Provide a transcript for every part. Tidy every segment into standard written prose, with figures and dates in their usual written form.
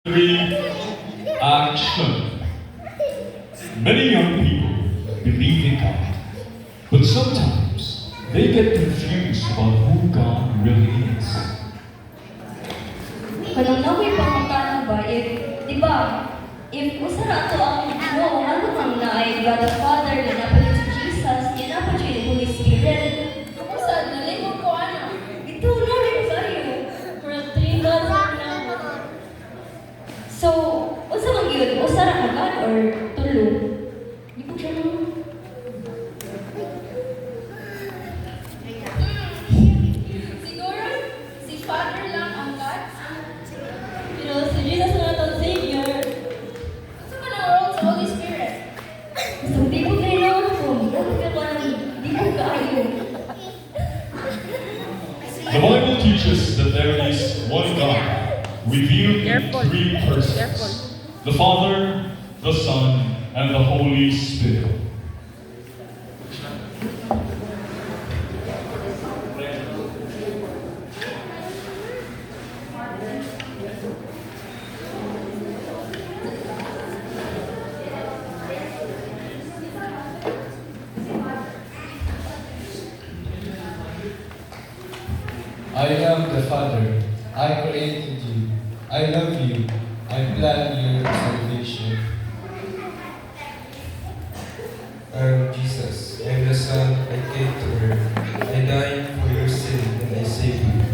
Three, action. Many young people believe in God, but sometimes they get confused about who God really is. Kanang nakoy pangutana ba, di ba, if usara to ang Ginoo, ano kang naay God the Father, na napalit si Jesus, na napalit si Holy Spirit. Ako sa nalimong ko ano? Ito, narin ko sa'yo. For three gods na. So, unsa man gyud, usara ka God or tulo? Di ko siya nang Siguro, si Father lang ang God. pero si Jesus na itong Savior. Gusto ko ng role sa Holy Spirit. So, di ko kayo kung di ko kaayo. The Bible teaches that there is one God, revealed in three persons: the Father, the Son, and the Holy Spirit. I am the Father. I created you. I love you. I plan your salvation. I am Jesus. I am the Son. I came to earth. I died for your sin and I saved you.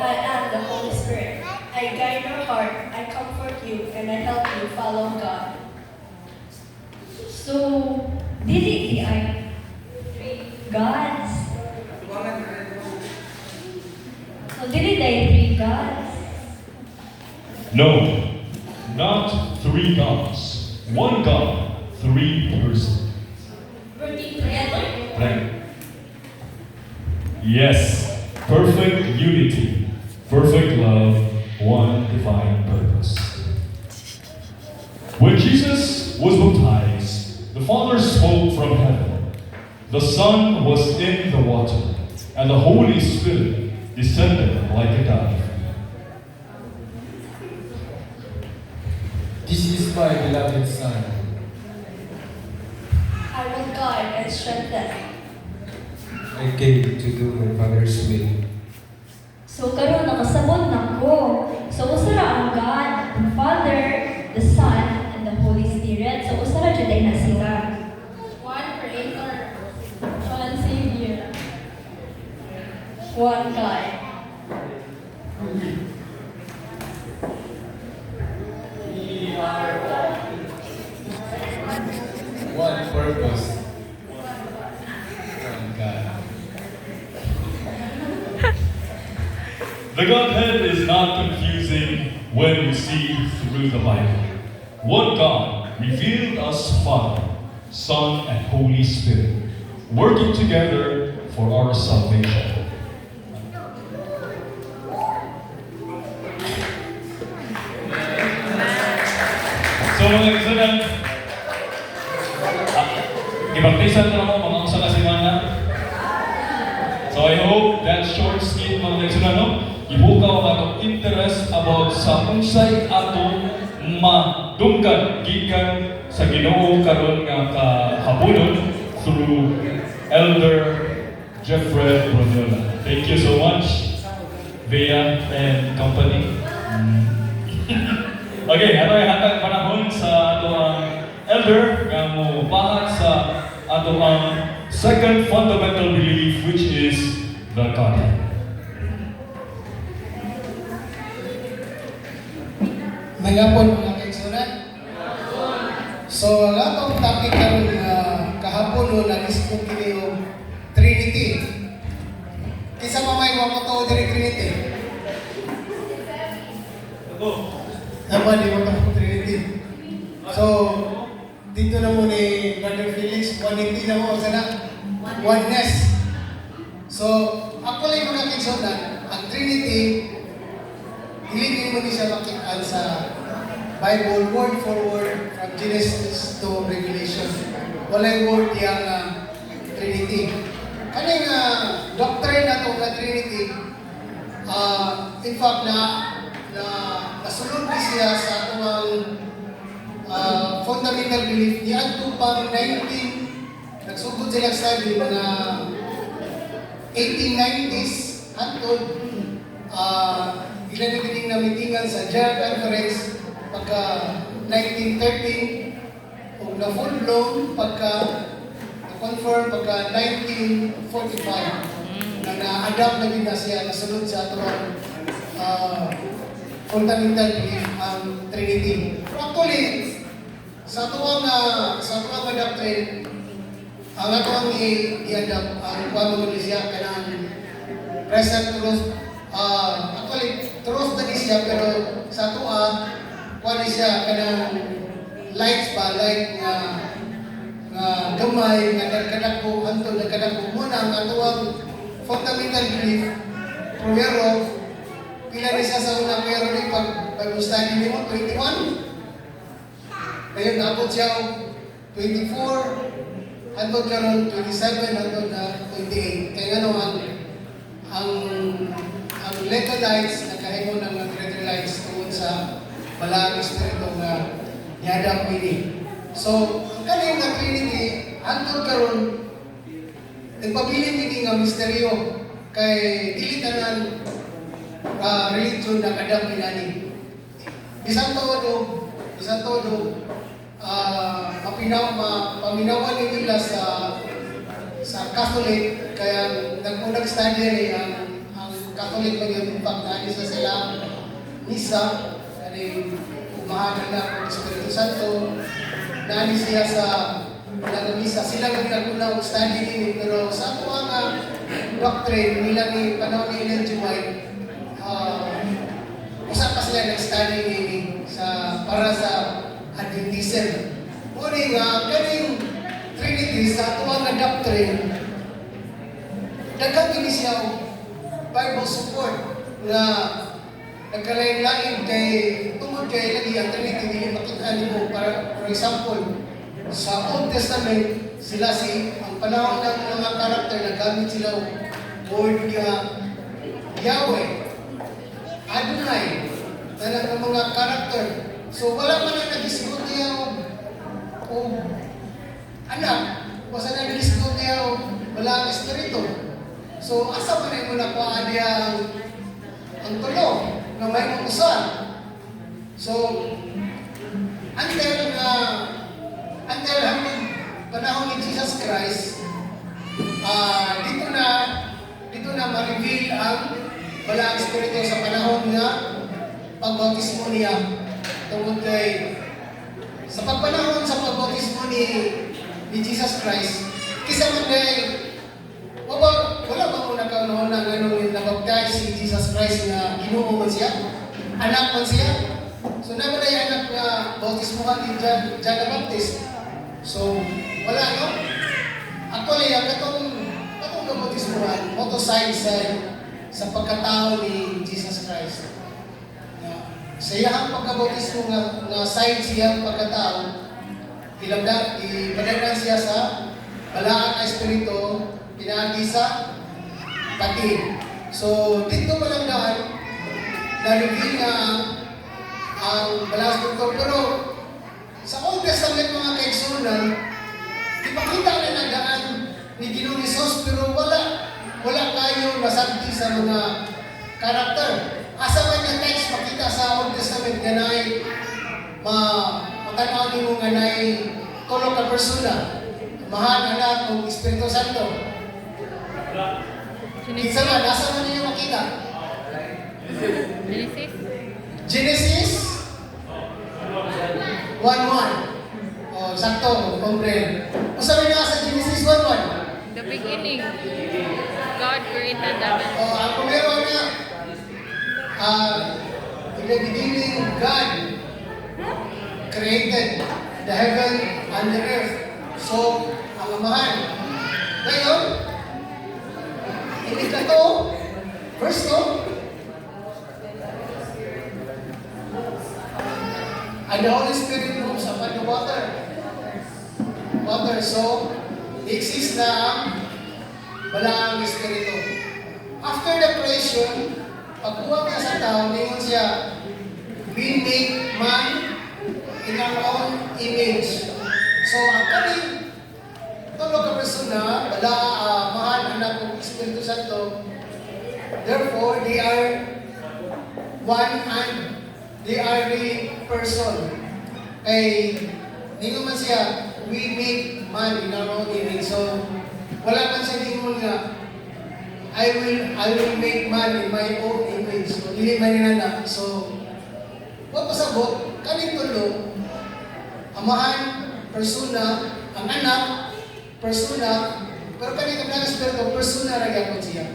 I am the Holy Spirit. I guide your heart, I comfort you, and I help you follow God. So, dili ay three gods. So, dili ay three gods. No, not three gods. One God, three persons. Working together. Right? Yes, perfect unity, perfect love, one divine purpose. When Jesus was baptized, the Father spoke from heaven. The Son was in the water, and the Holy Spirit descended like a dove. This is my beloved Son. I will guide and strengthen. I came to do my Father's will. So, karon nakasabot na ko. So, usara ang God, the Father, the Son, and the Holy Spirit. So, usara dyan na sila. One Creator, one Savior. One God. One purpose. One God. The Godhead is not confusing when we see through the Bible. One God revealed us Father, Son, and Holy Spirit, working together for our salvation. So mga kaibigan, gibaptisan na mo mga usa ka semana. So I hope that short skit mga kaibigan, no? Ibukaw ang atong interest about sa unsay ato madunggan gikan sa Ginoo karon nga kahabonon through Elder Jeffrey Bruniola. Thank you so much, Bea and company. Okay, ato ay hatag panahon sa ato ang elder nga mo pahat sa ato ang second fundamental belief, which is the Godhead. Magapon mga kaigsunan. So, latong topic karon kahapon no nag-isip kini og Trinity. Kisa pa may mga tao diri Trinity. Naman di mo tao Trinity. So, dito na mo ni Brother Felix, quality na mo sana oneness. So, ako lang mga kaigsunan, ang Trinity hindi mo ni siya makita sa Bible word for word from Genesis to Revelation. Walay word yang Trinity. Kaning doctrine na to nga Trinity, in fact, nasulod ni siya sa atong fundamental belief ni adto pang 19 nagsugod sila study mga 1890s hangtod ilan na gining na meetingan sa General Conference pagka 1913 o na full blown pagka na-confirm pagka 1945 na na-adapt na din na siya nasunod sa atong fundamental belief ang Trinity. Actually, sa tuwang doctrine, ang atong i-adapt ang kuwano ni siya kanang present truth. Actually, truth na ni siya pero sa tuwa, kuwano siya kanang lights ba, light nga gamay, nga nagkadako, hantod nagkadako. Muna ang atuang fundamental belief, pero pila na siya sa unang pero ni pag-study mo, 21. Ngayon, naabot siya 24, hantod karon 27, hantod na 28. Kaya nga naman, ang electrolytes, nagkahimo ng electrolytes tungkol sa balaang espiritu na niadap ini. So, ang kanina nga Trinity, hantod karon nagpabilin ini nga misteryo kay dili tanan religion na kadam pinani. Bisan todo paminawan ni nila sa Catholic kaya nag-study ni ang Catholic lang yung impact na sa sila misa kani umahanan na ang Espiritu Santo nani siya sa misa sila nagkunaw study ni pero sa ato nga doctrine nila ni panahon ni Ellen G. White usa pa sila nag-study ni para sa Adventism. Muli nga, kaning Trinity sa tuwang nga doctrine, daghang siya Bible support na nagkalain-lain kay tungod kay lagi ang Trinity hindi makita mo para for example sa Old Testament sila ang panahon ng mga karakter na gamit sila word Yahweh, Adonai, ng mga karakter. So wala man na nag-isgot niya o anak, basta na nag-isgot niya o wala ang espiritu. So asa man ay mo nakuha niya ang tulo na may usan. So until hanggang panahon ni Jesus Christ, dito na ma-reveal ang wala ang espiritu sa panahon nga pagbautismo niya. Tungkol kay sa pagpanahon sa pagbautismo ni Jesus Christ, kisa man dahil wala ba mo nagkaroon ng ganun nabaptize si Jesus Christ na Ginoo man siya? Anak man siya? So naman ay anak na bautismohan ni John the Baptist. So wala no? Actually, ang katong bautismohan, sign sa pagkatao ni Jesus Christ. Sa iyang pagkabautismo nga sign siyang pagkatao, ipadagdan siya sa balaang na espiritu, pinaagi sa pati. So, dito pa lang daan, na-reveal na ang balaang espiritu. Pero, sa Old Testament mga kaigsunan, ipakita na nagdaan ni Ginoong Hesus, pero wala kayo nasanti sa mga karakter. Asa man yung text makita sa Old Testament nga na'y matanaw mo nga na'y tulo ka persona. Mahal, Anak, o Espiritu Santo. Kinsa man, asa man niyo makita? Genesis 1:1. O, sakto, comprehend. Kung sabi nga sa Genesis 1:1? The beginning, God created heaven. O, ang kumero na, in the beginning, God created the heaven and the earth. So, ang amahan. Ngayon, hindi ka to, verse 2, and the Holy Spirit moves upon the water. So, exist na ang balaang espiritu. After the creation, pagkuha ka sa tao, ningon siya, we make man in our own image. So, ang kaning tulo ka persona, wala mahal, anak ng Espiritu Santo, therefore, they are one and they are the person. Kay, ningon man siya, we make man in our own image. So, wala man siya ningon nga, I will make man in my own image. So, dili man nila. So, what pasabot? Kaning tulo, amahan, persona, ang anak, persona, pero kaning kablang Espiritu, persona ra gyapon siya.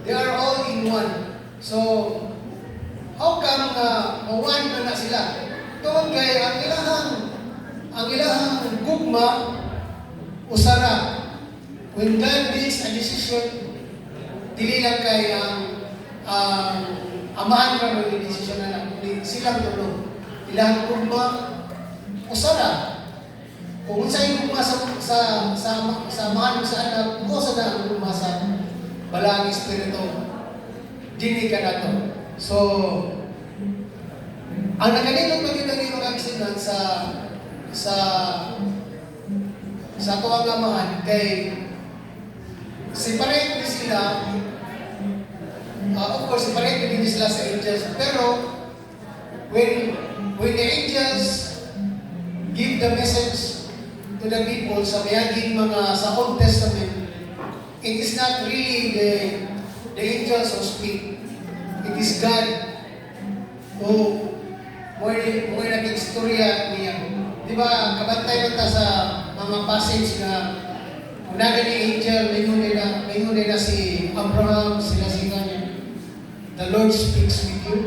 They are all in one. So, how come mawan na na sila? Tungod kay ang ilahang gugma usara. When God makes a decision, dili lang kay ang amahan ka ng decision na lang, kundi silang tulo. Ilahang gugma usara. Kung sa'yo gugma sa amahan mo sa anak, mo sa na ang gugma sa balang Espiritu. Dini ka na to. So, ang nagalilong magiging mga aksinan sa tuwang amahan kay separate din sila. Of course, separate din sila sa angels. Pero, when the angels give the message to the people sa mayaging sa Old Testament, it is not really the angels who speak. It is God who mo naging istorya niya. Di ba, kabantay mo ta sa mga passage na unaga ni angel, mingon nila si Abraham, sila si kanya. The Lord speaks with you.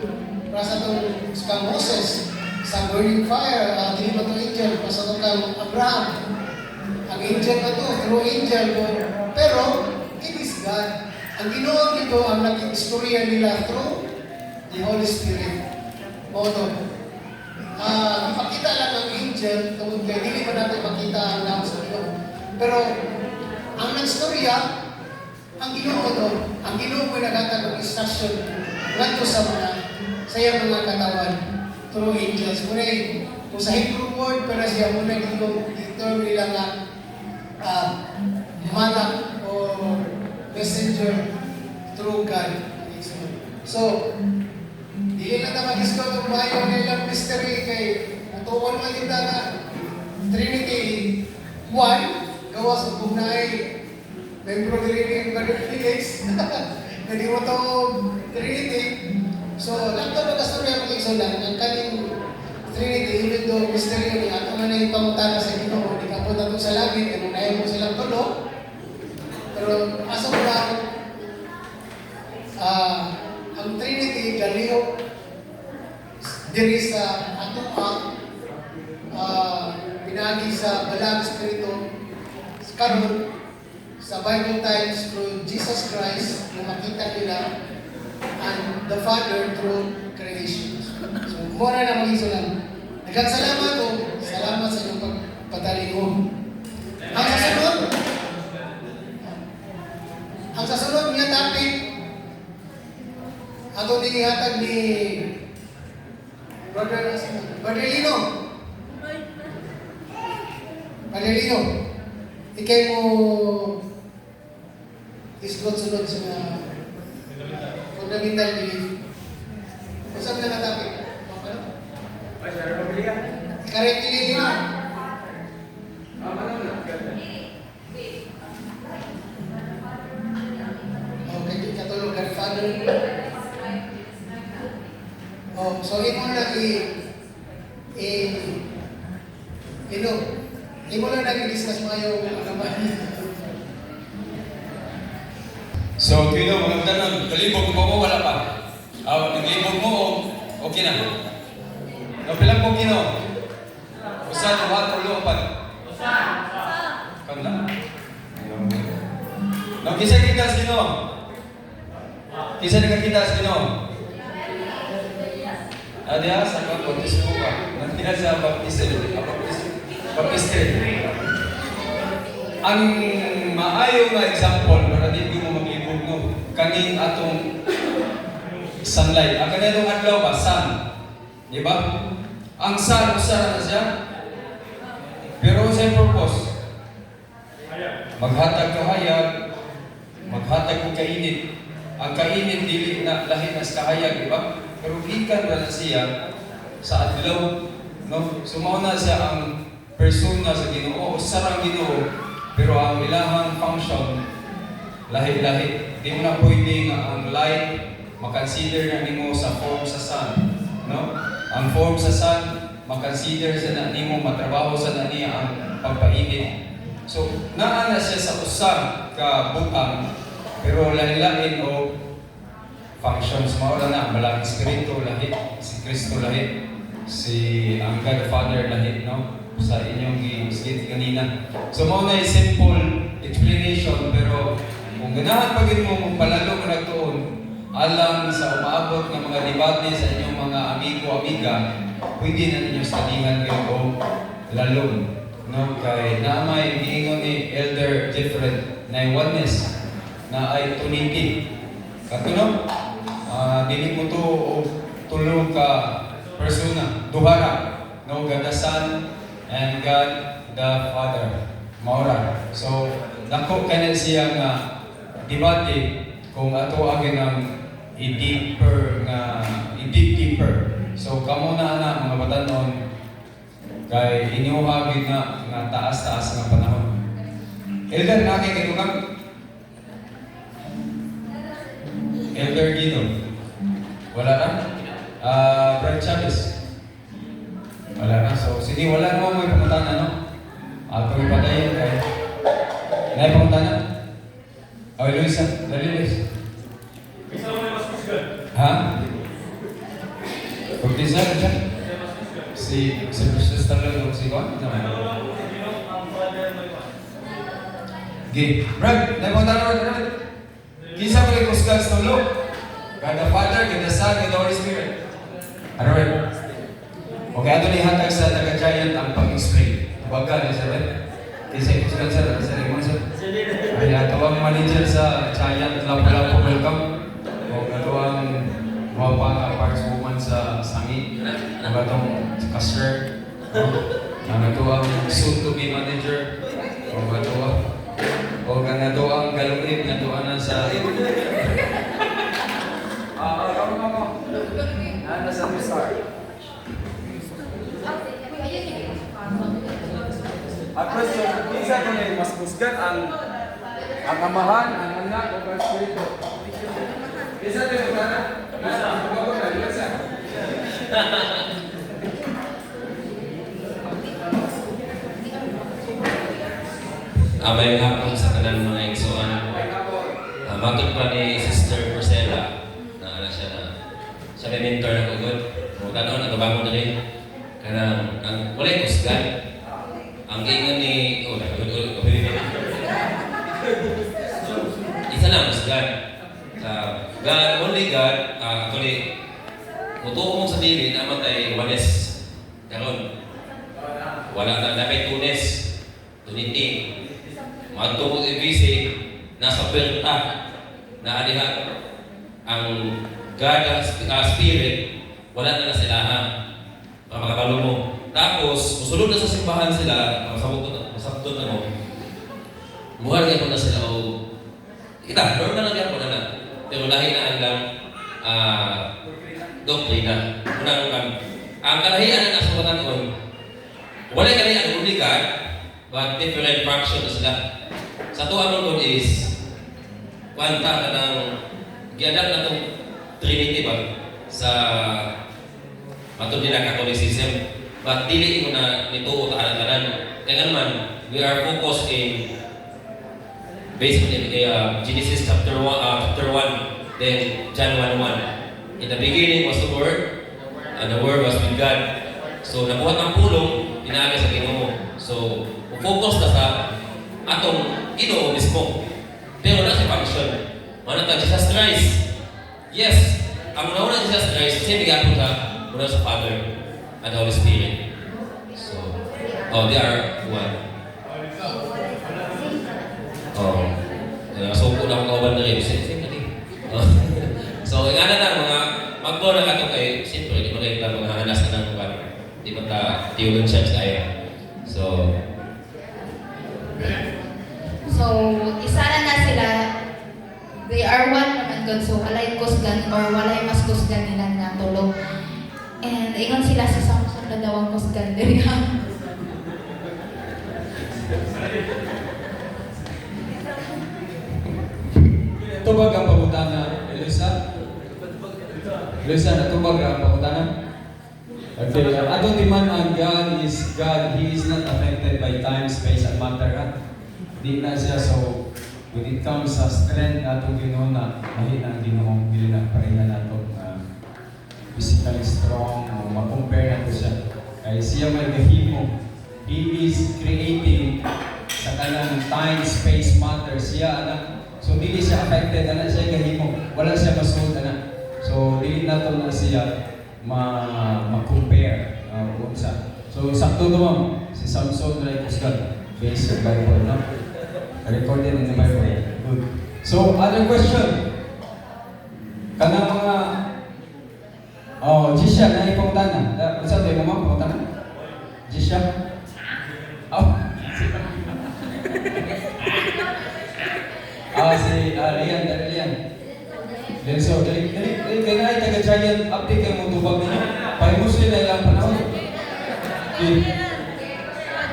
Para sa itong sa Moses, sa burning fire, dili ba itong angel? Para sa itong Abraham. Ang angel na to, through angel ko. Pero, it is God. Ang ginoon dito, ang naging istorya nila through the Holy Spirit. Modo. Ipakita lang ang angel, tungkol kaya hindi pa natin makita ang naman sa Ginoo. Pero, ang nagstorya, ang Ginoo doon, ang Ginoo mo nagatag ng instruction ngadto sa sayang mga katawan through angels. Muna kung sa Hebrew word, para siya muna dito nila nga malak or messenger through God. So, dili lang na mag-isko itong bayo ng ilang mystery kay natuon man yung na Trinity 1, gawa sa bugnay, membro dili ng Brother Felix, na di mo ito Trinity. So, lang ito mag-astorya mag-igsulan, ang kaning Trinity, even though mystery niya, at ang nanay pamutana sa Ginoo, di ka po nato sa langit, kaya nung mo silang tulo. Pero, asa mo lang, ang Trinity, galiho, diri sa atong pinagi sa balang Espiritu, karon sa Bible times through Jesus Christ na makita nila and the Father through creation. So, muna na mag-isulan. Nagkasalamat ko, salamat sa inyong pagpatalingon. Ang sasunod niya topic, ato dinihatag ni Brother Lino. Brother Lino, ikay mo isgot-sunod sa fundamental belief. Kung saan na natapit? Correct ni Lino. Okay, katulog ka Father. Oh, so imo na imo na nag-discuss mayo naman. So, Kino, mga tanong, kalibog mo po, wala pa? Naglibog mo, okay na? Napilang po, Kino? Usa, duha, tulo, apat? Kanda? Kisa kita sa Kino? Kisa kita sa Kino? Ada sa baptis mo ka? Nandiyan sa baptis. Ang maayo nga example para di mo maglibog no kaning atong sunlight. Ang kanilong adlaw ba? Sun. Di ba? Ang sun, usara na siya. Pero sa purpose, maghatag kahayag, maghatag ko kainit. Ang kainit dili na lahi na sa kahayag, di ba? Pero gikan ra na siya sa adlaw, no? Sumaw na siya ang persona sa Ginoo, usara ang Ginoo, pero ang ilahang function lahi-lahi. Di mo na pwede nga ang light makonsider na nimo sa form sa sun, no? Ang form sa sun makonsider sa na nimo matrabaho sa na niya ang pagpainit. So naa na siya sa usa ka butang pero lahi-lahi o functions mao na malang espiritu lahi, si Kristo lahi, si ang God Father lahi, no? Sa inyong gi-skit kanina. So mao na simple explanation pero kung ganahan pa gid mo palalo man nagtuon alang sa umaabot ng mga debate sa inyong mga amigo-amiga, pwede na ninyo studyhan kayo o lalong, no? Kay naamay giingon ni Elder Different na oneness na ay Trinity. Katuno, dili mo to o tulo ka persona, duhara, no? God the Son and God the Father. Maura. So, dako kanan siya nga debate kung ato agin ang i-deeper. So, kamo na mga batanon kay inyuhagin nga taas-taas nga panahon. Elder, nakikitugag? Elder Gino? Wala na? Brad Chavez? Wala na. So, sige, wala naman may pamuntan, ano? Ako yung patayin kay... Nay pamuntan na? O, Luisa? Dali, Luis. Ha? Pag-design siya? Si Sister Lalo, si Juan? Okay. Brad, nay pamuntan na, Brad. Kisa ko yung kusgan sa tulo. God the Father, God the Son, God the Holy Spirit. Ano rin? Okay, ato ni hatag sa taga-giant ang pag-explain. Baga, ni Sir. Kisa yung kusgan sa taga-giant. Ay, ato ang manager sa giant. Lapo-lapo, welcome. O ato ang mga pang-parts woman sa Sangi. O ato ang cashier. O ato ang soon-to-be manager. O ato ang o ato ang galungin na doanan sa ano sa Misar? Ang question, isa ko na mas kusgan ang amahan, ang anak, o ang spirito. Isa din ko na? Isa. May hapon sa kanan mga igsoon. Matod pa ni Sister Marcela na ano siya na siya may mentor na kugod. Kung kanon, nagabangon na rin. Karang, wala yung kusgan. Ang ingon ni... Isa lang kusgan. God, only God, actually, mutuo mong sa dili na matay wanes. Karon, wala na, dapat tunes. Tuniti. Mato mo ibisi, nasa perta na adiha ang God Spirit, wala na sila para makabalo mo. Tapos, musulod na sa simbahan sila, masabot na mo, buhay na sila o kita, normal lang yan po na. Pero lahi na ang doktrina. Ang kalahian na nasa patanon, wala kalahian ang God, but different fraction na sila. Sa tuwa nun is kwanta ka ng giadak na itong Trinity ba sa matod nila Catholicism, but dili mo na nito tahanan. Kaya naman, we are focused in based on Genesis chapter 1, then John 1:1. In the beginning was the Word, and the Word was with God. So nabuhat ang pulong, pinagay sa Ginoo. So focus na sa atong Ginoo mismo. Pero na si function. Ano ta Jesus Christ? Yes, ang nauna Jesus Christ, siya bigyan sa muna sa Father and Holy Spirit. So, they are one. So, kung na akong kauban na rin, same na rin. So, ingana na mga mag-go na ato kay, siyempre, di ba kayo kita mga hanas na ng mga, di ba ta, theologians kaya. So, isa na sila, they are one naman God, so walay kusgan or walay mas kusgan nila na tulog. And ingon sila sa Samson na daw ang kusgan diri. Tubag ang pangutana, Elisa? Elisa, natubag ang pangutana? Okay, atong timan ang God is God. He is not affected by time, space, and matter. Di na siya. So, when it comes sa strength atong Ginoo na mahina ang Ginoo, dili na pareha nato physically strong o ma-compare nato siya. Kaya siya may gahimo. He is creating sa kanang time, space, matter. Siya anak. So, dili siya affected. Anak siya gahimo. Wala siya masud anak. So, dili nato na siya ma-compare unsa. So, sakto to ma'am. Si Samson ray kusgan based sa Bible, no? Recorded in the Bible. Good. So, other question. Kanang mga Jisha na ipangutana. Unsa ba mo pangutana? Jisha? Si Lian. So, kaya ay taga-giant update kayo mong tubag ninyo. Pahimus nila ilang panahon.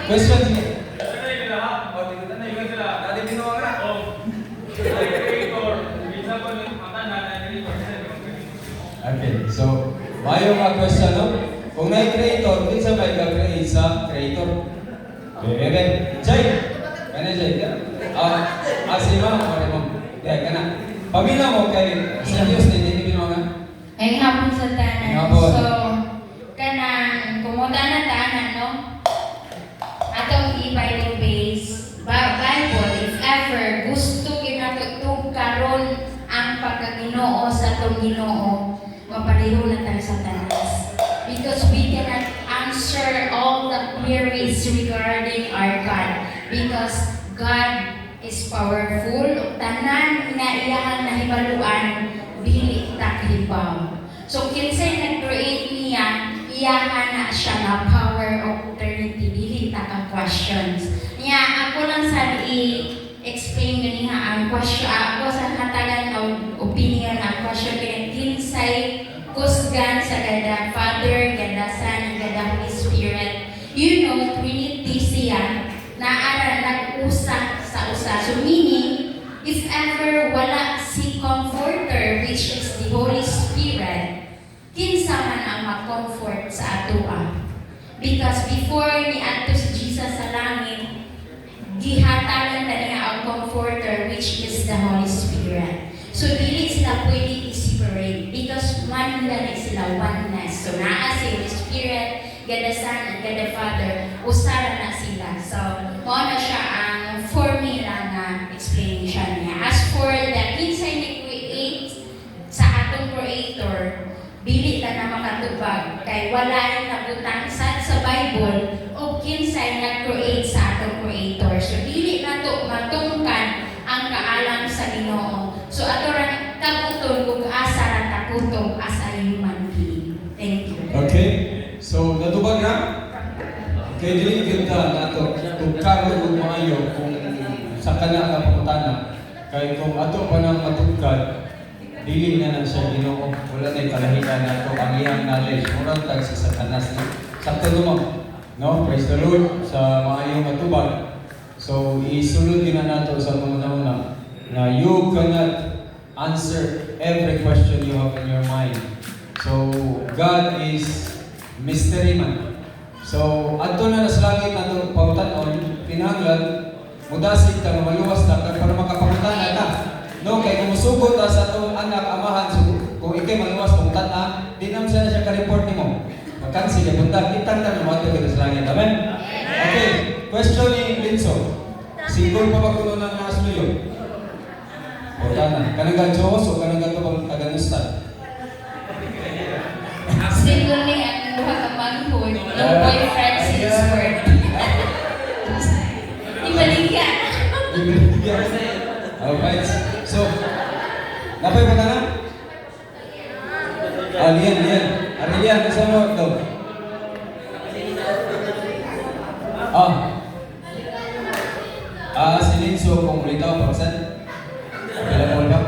Question sige. Okay, so, mayo nga question, no? Kung na-creator, hindi sa may ka-create sa creator. Okay, Jay! Kaya Jay, si ma'am, kaya ka na. Pamila mo kay sa Diyos, hindi mo nga? Ay hapon sa tanan. Hapon. So, kanang kumuta na tanan, no? Atong i-Bible base, Bible, if ever gusto ginatutog karon ang pagkaginoo sa atong Ginoo, mapaliho na tayo sa tanas. Because we cannot answer all the queries regarding our God. Because God is powerful. Tanan nga iyahan na hibaluan, dili ta kahibaw. So kinsay nag-create niya, iyahan na siya na power of eternity, dili ta ka questions. Niya ako lang sa i-explain ganiha ang question. Ako sa hatagan o opinion ang question kaya kinsay kusgan sa gada Father, gada Son, gada Holy Spirit. You know, Trinity siya na nag-usa sa usa. So meaning, if ever wala si Comforter, which is the Holy Spirit, kinsa man ang mag-comfort sa atoa. Because before ni ato si Jesus sa langit, gihatagan na niya ang Comforter, which is the Holy Spirit. So dili sila pwede i-separate because man na sila oneness. So naa si Holy Spirit, gada Son, and gada Father, usara na sila. So, mao na siya ang formula na explanation niya. As for the kinsay ni-create sa atong Creator, dili ta na makatubag kay wala rin nabutang sa Bible o kinsay nag-create sa atong Creator. So, dili na to matungkan ang kaalam sa Ginoo. So, ato ra taputon kung asa ra taputon as a human being. Thank you. Okay. So, natubag na? Kaya dili kita nato kung karon kung maayo kung sa kana ka pangutana kay kung ato pa nang matugkad dili na siya Ginoo wala na kalahian nato ang iyang knowledge murag tag sa Satanas no sakto dumo no praise the Lord sa maayo matubag. So isulod din na nato sa una na you cannot answer every question you have in your mind. So God is mystery man. So, adto na sa langit nato pangutanon, kinahanglan mudasig ka nga maluwas ta para makapangutan ta. No, kay kung musugot ta sa atong anak amahan so, kung ikay maluwas pangutan ta, di nam siya ka-report nimo. Makansi ka punta kitang ta mo ato sa langit. Amen. Okay, question ni Linso. Single pa ba kuno nang nasluyo? O tana, kanang Diyos o kanang to taga-Nustad? Single ni ang buha ka manhood, no boyfriend since birth. Ibaligya. Alright. So, napay mo na? Lian. Arilian, kasama mo ito. Si Linso, kung ulitaw, paksan. Available ba?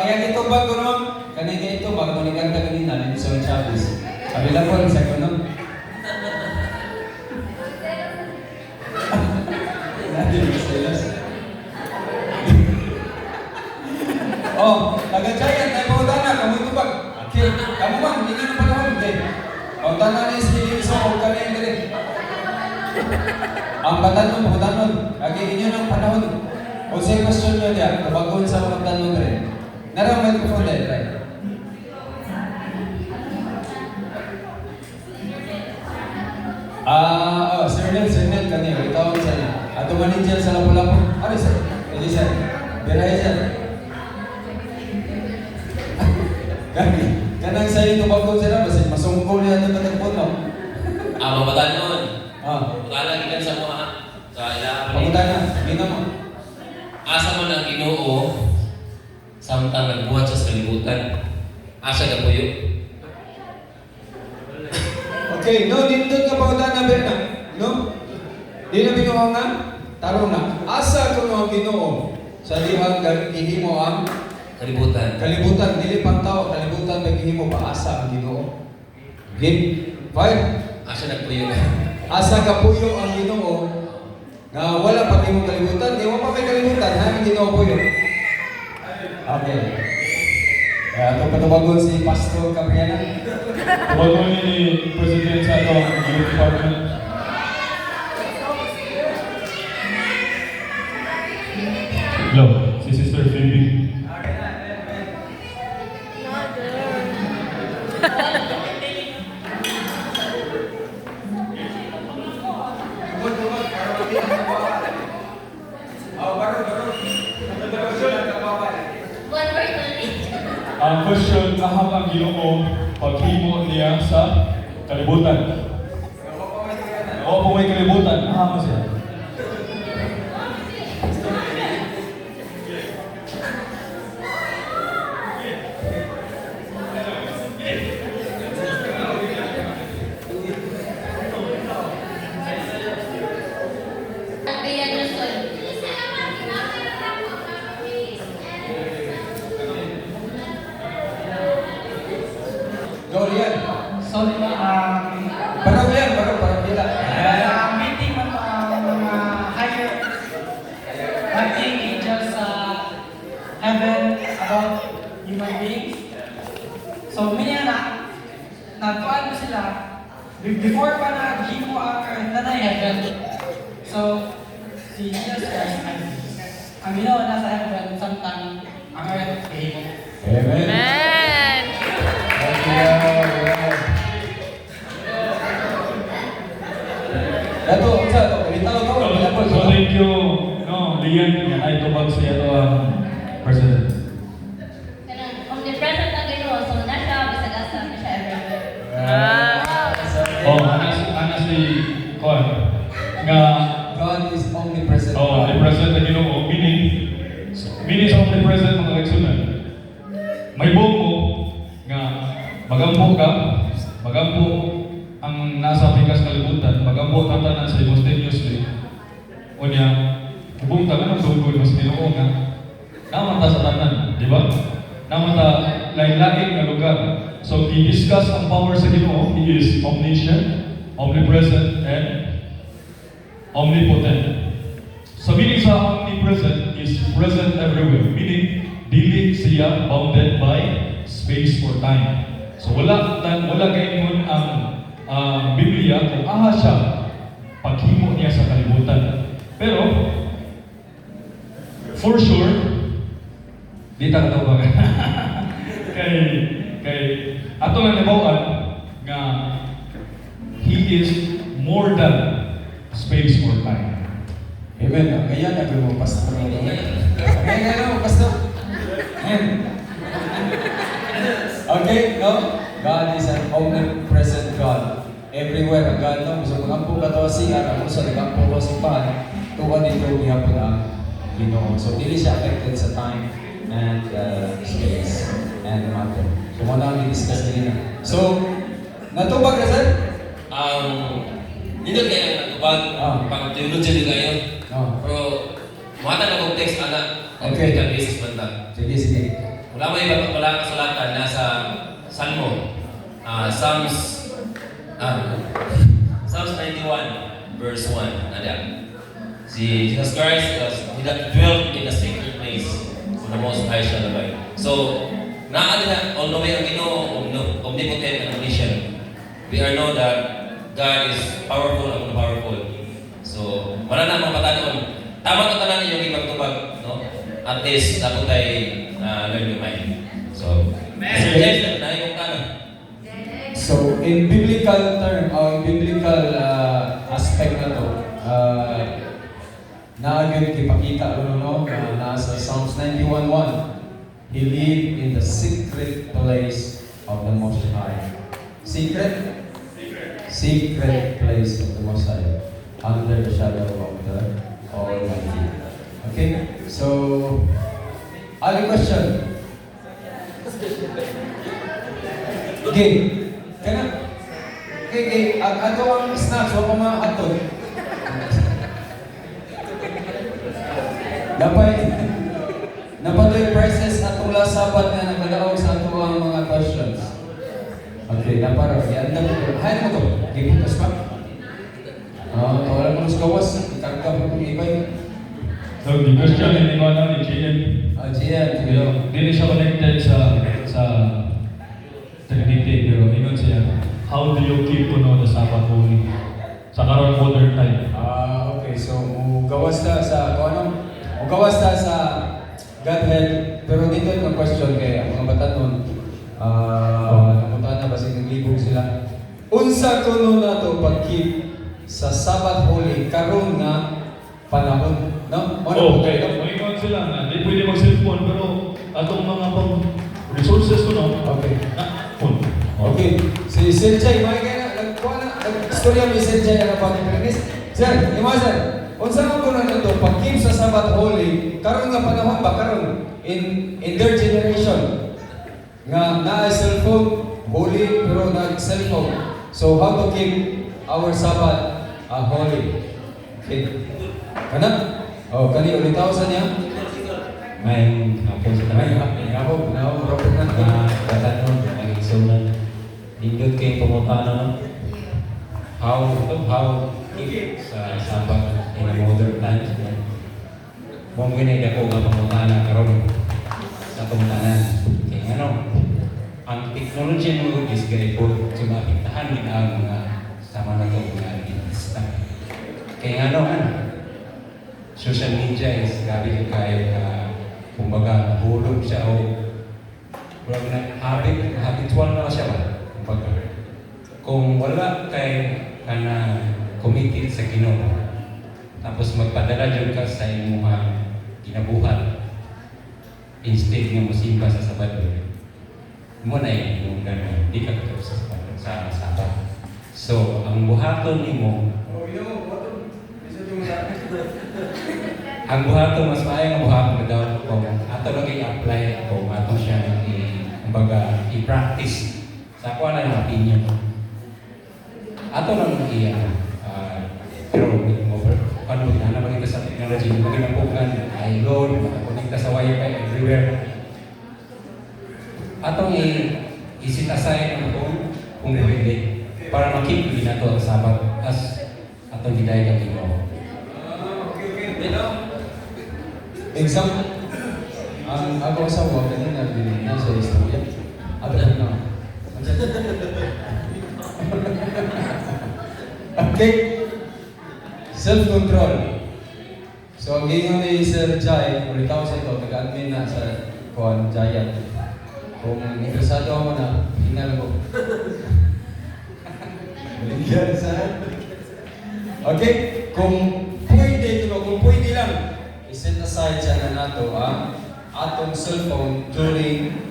Kaya ito ba ko naman? Kanina ito, bago maliganda kanina, Linso Chavez. Available, sa ko naman. Taga-giant, tayo pautana, kamu ito ba? Okay, kamu bang, hindi na panahon, okay. Pautana na si Linso, kung kanina din. Ang pagtanon, lagi inyo ng panahon. O sa question nyo diyan, kabagon sa mga tanong rin. Naramay ko po dahil, right? Sir Nel, kanina, itawag sa niya. At tumanin dyan sa lapu-lapu. Ano sir? Hindi sir. Birahe sir. Kanang sa'yo ito bagon sila, masungkol niya ito matagpon mo. Mabatan nun. Ah. Bukala lagi kan sa mga sa ilahan. Pamunta na, gina mo. Asa man ang Ginoo samtang nagbuhat sa kalibutan. Asa na puyo. Okay, no, dito ka pamunta na Berna. No? Di na binuha nga? Tarong na. Asa ko mga Ginoo sa dihang gihimo ang Kalibutan. kalibutan, dili pang tao, kalibutan gihimo pa asa ang Ginoo. Okay? 5. Asa na puyo. Asa kapuyo ang Ginoo na wala pa kayong kalibutan, di mo pa may kalibutan, ha? Ang Ginoo puyo. Okay. Kaya ito patubagon si Pastor Capriana. Tubagon ni President sa ito ang Youth Department. Hello, si Sister Phoebe. One word only. Ang question, aham ang Ginoo paghimo niya sa kalibutan. O kung may kalibutan, aham mo siya. Kaya Luzon. Dorian. Sorry ba, Parang bila. meeting mo mga higher writing angels sa heaven about human beings. So, nagkuhan mo sila before pa naghimo ang earth na heaven. So, si Jesus Christ ang ginawa nasa heaven samtang ang earth gihimo. Amen. Man! Dato, unsa to? Bitaw to. So thank you, no, Lian, yan ay tubag siya ito ang President. Kanang omnipresent ang Ginoo, so na siya, bisag-asa na siya everywhere. Ana si Juan, nga, God is omnipresent. omnipresent ang Ginoo, meaning sa omnipresent mga kaigsunan. May buong mo, nga, magampo ka, magampo ang nasa pikas kalibutan, magampo ang tanan sa simultaneously. O niya, hubong ka nga ng tungkol mas Ginoo nga, naman ta sa tanan, di ba? Naman ta lain-lain nga lugar. So, i-discuss ang power sa Ginoo. He is omniscient, omnipresent, and omnipotent. So, meaning sa omnipresent is present everywhere. Meaning, dili siya bounded by space or time. So, wala kaingon ang Biblia kung aha siya paghimo niya sa kalibutan. Pero, for sure, di ta katawagan. kay ato lang nabawaan nga He is more than space or time. Amen. Kaya na mo pastor. Kaya mo pastor. Okay, no? God is an omnipresent God. Everywhere ang God, no? So, kung ampo ka to singar, ako sa nag-ampo ko simbahan, tuwa dito gihapon ang Ginoo. So, dili siya affected sa time and space. and matter. So, muna ang i-discuss din na. So, natubag na, sir? Dito kaya natubag, pang theology din kayo. Pero, mata na kong text, anak. Okay. Ang basis banda. Sige, sige. Wala may iba wala kasalatan nasa Salmo. Psalms 91 verse 1 ada. Si Jesus Christ he that dwelt in the sacred place for the Most High shall abide. So, naa na all the way ang Ginoo omnipotent and omniscient. We are know that God is powerful and powerful. So, wala na mga patanon. Tama ka tanan yung ipagtubag, no? At least dapat tayo learn your mind. So, Mr. James, na yung tanong. So, in biblical term, or biblical aspect na to, naagad ipakita no, na nasa Psalms 91:1, He lived in the secret place of the Most High. Secret? Secret place of the Most High, under the shadow of the Almighty. Okay? So, other question? Okay. Kaya okay, ato ang snacks, wala pa mga ato. Napatoy prices atong last sabat na nagkadaog sa ato ang mga questions. Okay, naparo. Yan na ito. Hayan mo to. Gibutas pa. Wala mo sa kawas. Ikarga mo itong ibay. So, the question ni Mana ni Gian. Gian. Hindi siya connected sa Trinity, pero ingon siya, how do you keep to know the Sabbath holy? Sa karon modern time. Okay. So, gawas ta sa gawas ta sa Godhead, pero dito yung question kay ang mga batanon, napunta na ba naglibog sila? Unsa kuno na to pag-keep sa Sabbath holy karon nga panahon, no? Okay, maingon sila na di pwede mag-cellphone, pero atong mga resources ko no. Okay. Phone. Okay. Si Senjay, may kaya nag-storya may Senjay ang pag-practice. Sir, ima sir, unsa man kuno na to pag-keep sa Sabbath holy karon nga panahon ba karon in their generation nga naa cellphone holy pero na cellphone. So how to keep our Sabbath holy? Okay. Kana? Oh, kani ulit sa niya. May hapon sa tayo. Robert na. Katanon, ang igsunan. Indot kayong pumutano, no? How keep sa Sabbath in a modern times. Mong ginay ako nga pumutana karon sa pumutanan. Kaya ano, ang technology mo is gay po sumapitahan din ang mga sama na ito mga artista. Kaya ano, social media is grabe kayo ka kumbaga hulog siya o habitual na siya ba? Kumbaga, kung wala kay committed sa Ginoo, tapos magpadala dyan ka sa imong kinabuhat instead nga mosimba sa Sabado, mo na yung gano'n, di ka katapos sa Sabado. So, ang buhaton nimo, ang buhaton mas maayo nga buhaton na daw kung ato lang i-apply kung ato siya kumbaga i-practice sa ako na yung opinion. Ato lang pero paano na makita sa technology, maginapukan, ay Lord, makakonekta sa wifi everywhere. Atong i-set aside ang phone kung pwede para makip din nato ang Sabat as atong hidayah ng Ginoo. Example, ang ako sa wag kanina na sa istorya. Ato na. Okay. Self-control. So, ang gingon ni Sir Jai, ulitaw sa ito, nag-admin na sa Giant. Kung interesado ako na, tingnan ko. Bigyan sa... Okay, kung pwede lang, i-set aside siya na nato atong cellphone during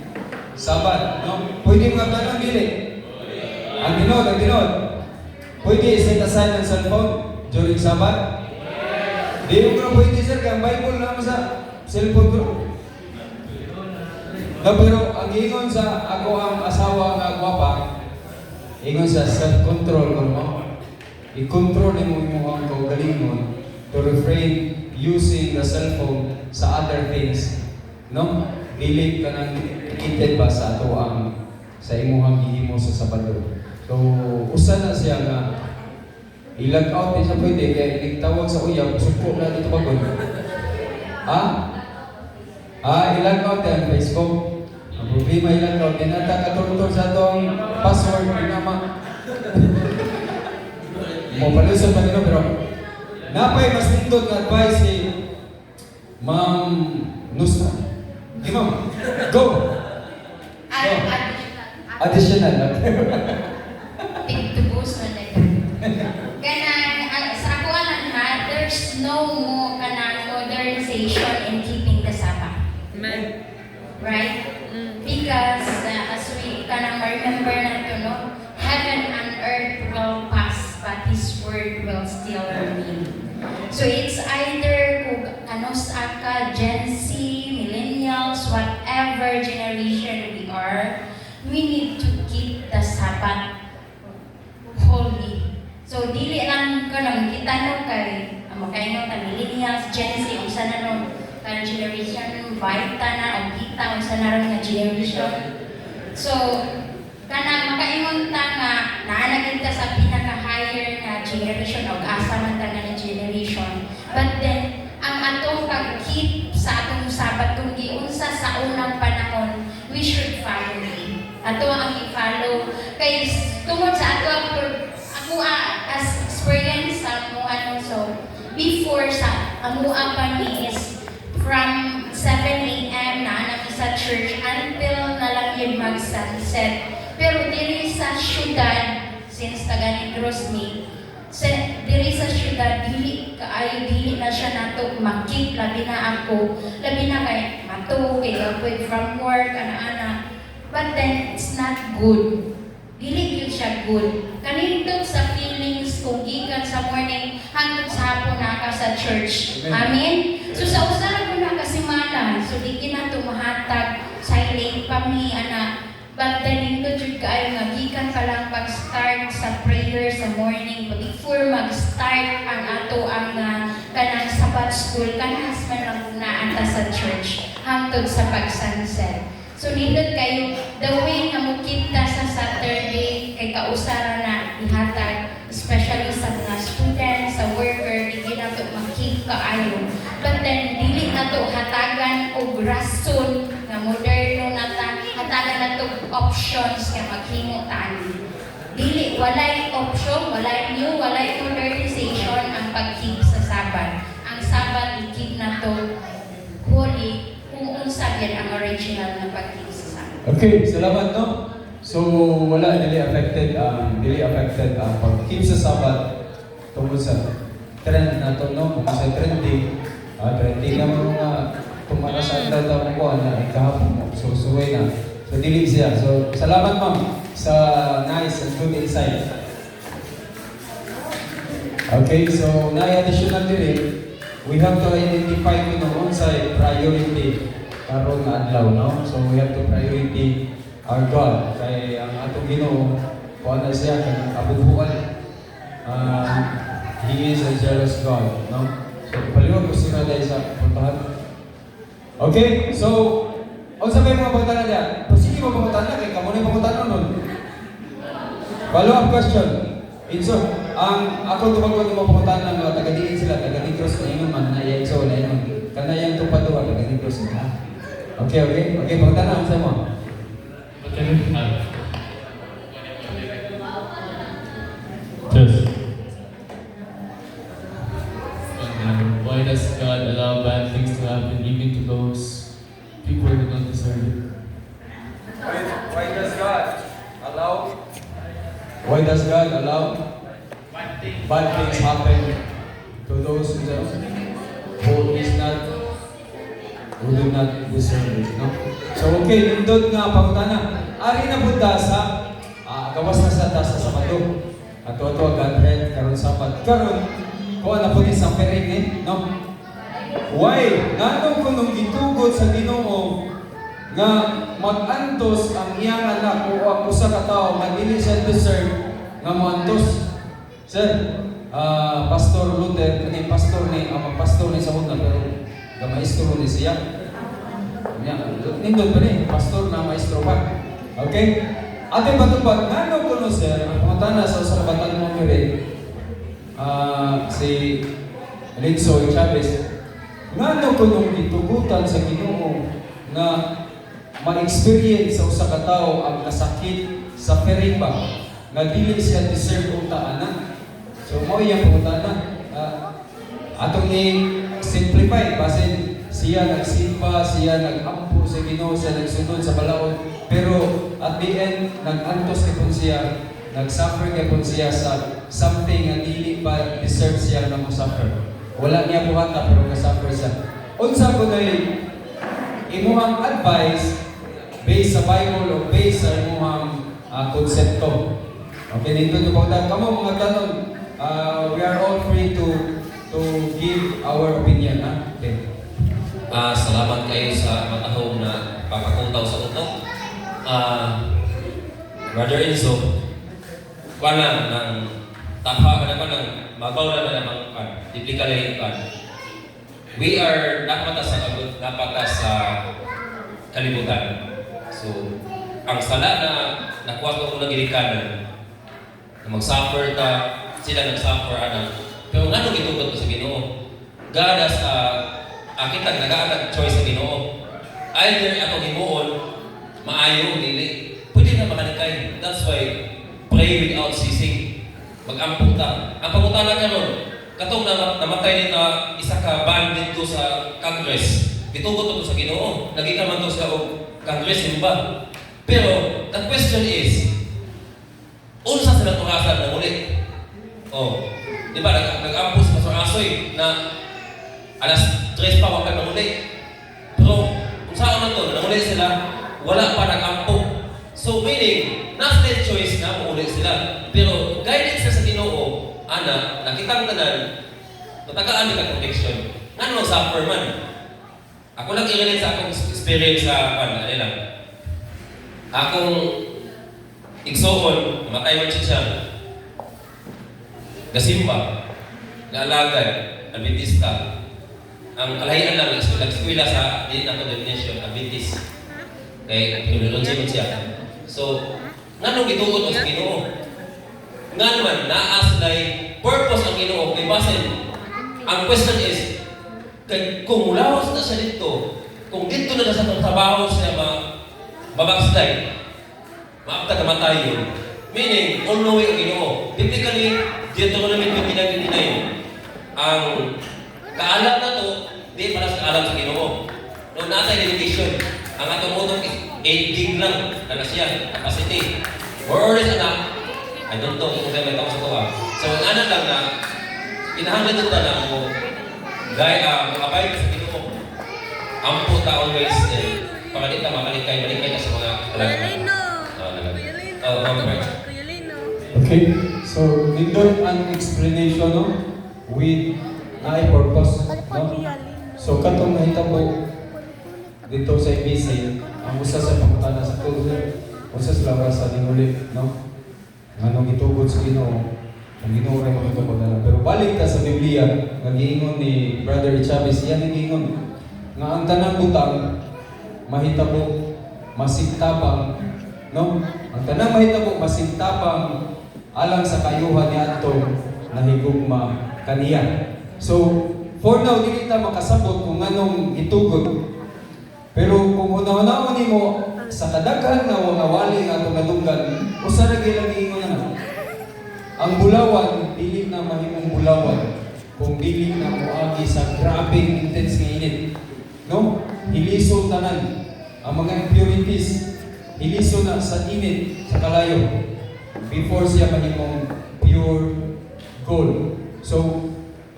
Sabat, no? Pwede mga tanong dili. Ang tinod. Pwede i-set aside ang cellphone during Sabat? Di mo na pwede sir, kaya ang Bible lang sa cellphone ko. No, pero ang ingon sa ako ang asawa nga gwapa, ingon sa self-control ko mo. I-control mo imong kaugalingon to refrain using the cellphone sa other things. No? Dili ka nang ikited ba sa ato ang sa imuhang gihimo sa Sabado. So, usa na siya nga ilag out din siya pwede kaya nagtawag sa uyab, suko na dito pagod. Ilag out yan, Facebook. Ang problema ilag out, dinata katulutol sa itong password ni nama. Mo palusot pa nito pero napay mas nindot na advice si Ma'am Nusra. Di ma'am, go! Additional. Tigtubos man na kanang sa ako anak ha, there's no mo kanang modernization in keeping the Sabbath. Amen. Right? Because as we kanang remember na to, no? Heaven and earth will pass, but His word will still remain. So it's either kung ano sa ka, Gen Z, millennials, whatever generation we are, we need to keep the Sabbath holy. So dili lang ko nang kita no kay makaingon ta millennials, Gen Z, unsa na no kan generation baita na o kita unsa na ron nga generation. So kanang makaingon ta nga naa kita sa pinaka higher nga generation o asa man ta nga generation. But then ang atong pag-keep sa atong Sabat kung giunsa sa unang panahon, we should follow it. Ato ang i-follow kay tungod sa ato ako as experience sa mo ano so before sa amo pa ni is from 7 a.m. na sa church until na lang yun mag-sunset. Pero diri sa syudad since taga Negros me diri sa syudad dili na siya nato makip labi na ako labi na kay mato kay ako from work ana but then it's not good. Dili gyud siya good. Kanindot sa feelings kung gikan sa morning hangtod sa hapon na ka sa church. Amen. So sa usa ra ko na kasimana, so di kinato mahatag silent pa mi ana. But then nindot jud kaayo nga gikan pa lang pag-start sa prayer sa morning before mag-start ang ato ang kanang Sabbath school kanas man lang na anta sa church hangtod sa pag-sunset. So nindot kayo, the way nga mo kita sa Saturday, kay kausara na ihatag, especially sa mga students, sa worker, hindi na ito makip kaayo. But then, dili na ito hatagan o rason nga moderno na ta, hatagan na ito options nga maghimo tani. Dili, walay option, walay new, walay modernization ang pag-keep sa Sabat. Ang Sabat, i-keep na ito holy, kung unsa yan ang original na pag-keep sa Sabbath. Okay, salamat no. So wala dili affected ang pag-keep sa Sabbath tungkol sa trend na to no, kung sa trending naman mga tumarasan daw ko na kahapon mo susuway na. So dili siya. So salamat ma'am sa nice and good insight. Okay, so na additional dili. We have to identify kung unsay priority karon nga adlaw no. So we have to priority our God. Kay ang atong Ginoo kuan na siya kang abubuan. He is a jealous God, no? So paliwag ko sila dahil sa puntahan. Okay, so unsa may mga pangutanan niya? Sige mo pangutanan kay kamo ni pangutanan nun. Follow-up question. Inso, ang ako tumagod ng mga pangutanan nga taga-diin sila, taga-Negros na ingon man na so na ingon. Kanayang tupaduwa taga-Negros na. Okay, pangutanan sa mo. Yes. Why does God allow bad things to happen even to those people who don't deserve it? Why does God allow bad things happen to those who do not deserve it? No? So okay, nindot nga pangutana. Ari na punta sa gawas na sa Sabado. Ato Godhead karon Sabat. Karon kuha na po ni sa pering no? Why? Nganong kung nung gitugod sa Ginoo nga mag-antos ang iyang anak o ang usa ka tawo nga dili siya deserve nga moantos. Sir, Pastor Luther, kani pastor ni ang pastor ni sa una pero maestro ni siya. Nindot pa ni pastor na maestro pa. Okay? Ating patupad ngano kuno sir ang pangutana sa usa ka batan mo si Linsoy Chavez. Ngano kuno gitugutan sa Ginoo nga ma-experience sa usa ka tawo ang kasakit sa perimba nga dili siya deserve unta ana. So mo iyang pangutana atong i-simplify basin siya nagsimba, siya nag-ampo sa Ginoo, siya nagsunod sa balaod, pero at the end nag-antos kay siya, nag-suffer kay siya sa something nga dili pa deserve siya na mo-suffer. Wala niya buhata pero na-suffer siya. Unsa ko kay imuhang advice based sa Bible o based sa imuhang konsepto. Okay, dito yung pagkakita. Kamo mga tanong, we are all free to give our opinion. Okay. Salamat kayo sa matahong na papakuntaw sa utok. Brother Enzo, wala ng tapa ka naman ng mabaw na naman kan, typically kan. We are dapat sa kalibutan. So, ang sala na nakuha ko ng gilikanan, na mag-suffer ta, sila nag-suffer pero nga nung itugot ko sa Ginoo, God has kita nag-aalag choice sa Ginoo. Either ako himuon, maayo, dili. Pwede na makanikay. That's why, pray without ceasing. Mag-amputa. Ang pagutala ka ron, katong namatay na isa ka bandit ko sa Congress. Bitugot ko sa Ginoo. Naging man to sa Congress, yun ba? Pero, the question is, unsa sila turasan na muli? Di ba, nag-ampo sa Pastor Asoy na alas 3 pa wala namuli. Pero kung saan man to, namuli sila, wala pa nag-ampo. So meaning, nasa choice na mamuli sila. Pero guidance sa Ginoo, nakitang tanan, natagaan din ang protection. Nga naman suffer man. Ako lang i-relate sa akong experience sa lang. Akong igsoon, namatay man siya. Gasimba, naalagad, Adventista. Ang kalahian lang, nag-eskwela sa din nato definition, Adventist. Kaya theology man siya. So, nga nung gitugot sa Ginoo? Nga naman, naaslay purpose ang Ginoo kay basin. Ang question is, kung mulawas na siya dito, kung dito na sa trabaho siya mabackslide, maapta kamatay yun. Meaning, all the way ang Ginoo. Typically, Deuteronomy 29:29, ang kaalam na to, di para sa kaalam sa Ginoo. Noong nasa limitation, ang atong utong is 8 gig lang na siya, capacity. More or less I don't know kung may tao sa ito. So, ang anak lang na, pinahanglan ito na mo, makabay ka sa Ginoo. Ampo ta always, para di ka makalikay ka sa mga talaga. Okay, so nindot ang explanation with na purpose, no? So katong nahitabo dito sa ABC, ang usa sa pangutana sa tulo, usa sa lawas sa dinuli, no? Nganong gitugod sa Ginoo, ang Ginoo ray magtugod na lang. Pero balik ta sa Biblia, nagiingon ni Brother Chavez, iyan nagiingon nga ang tanang butang mahitabo masigtabang, no? Ang tanang mahitabo masigtabang alang sa kayuhan ni adto nahigugma kaniya. So, for now, dili ta makasabot kung anong itugod. Pero kung una-unahon nimo sa kadaghan nga mga wali nga atong nadunggan, usa ra gyud lagi ingon na. Ang bulawan dili na mahimong bulawan kung dili na moagi sa grabeng intense nga init. No? Hiliso tanan ang mga impurities. Hiliso na sa init sa kalayo before siya mahimong pure gold. So,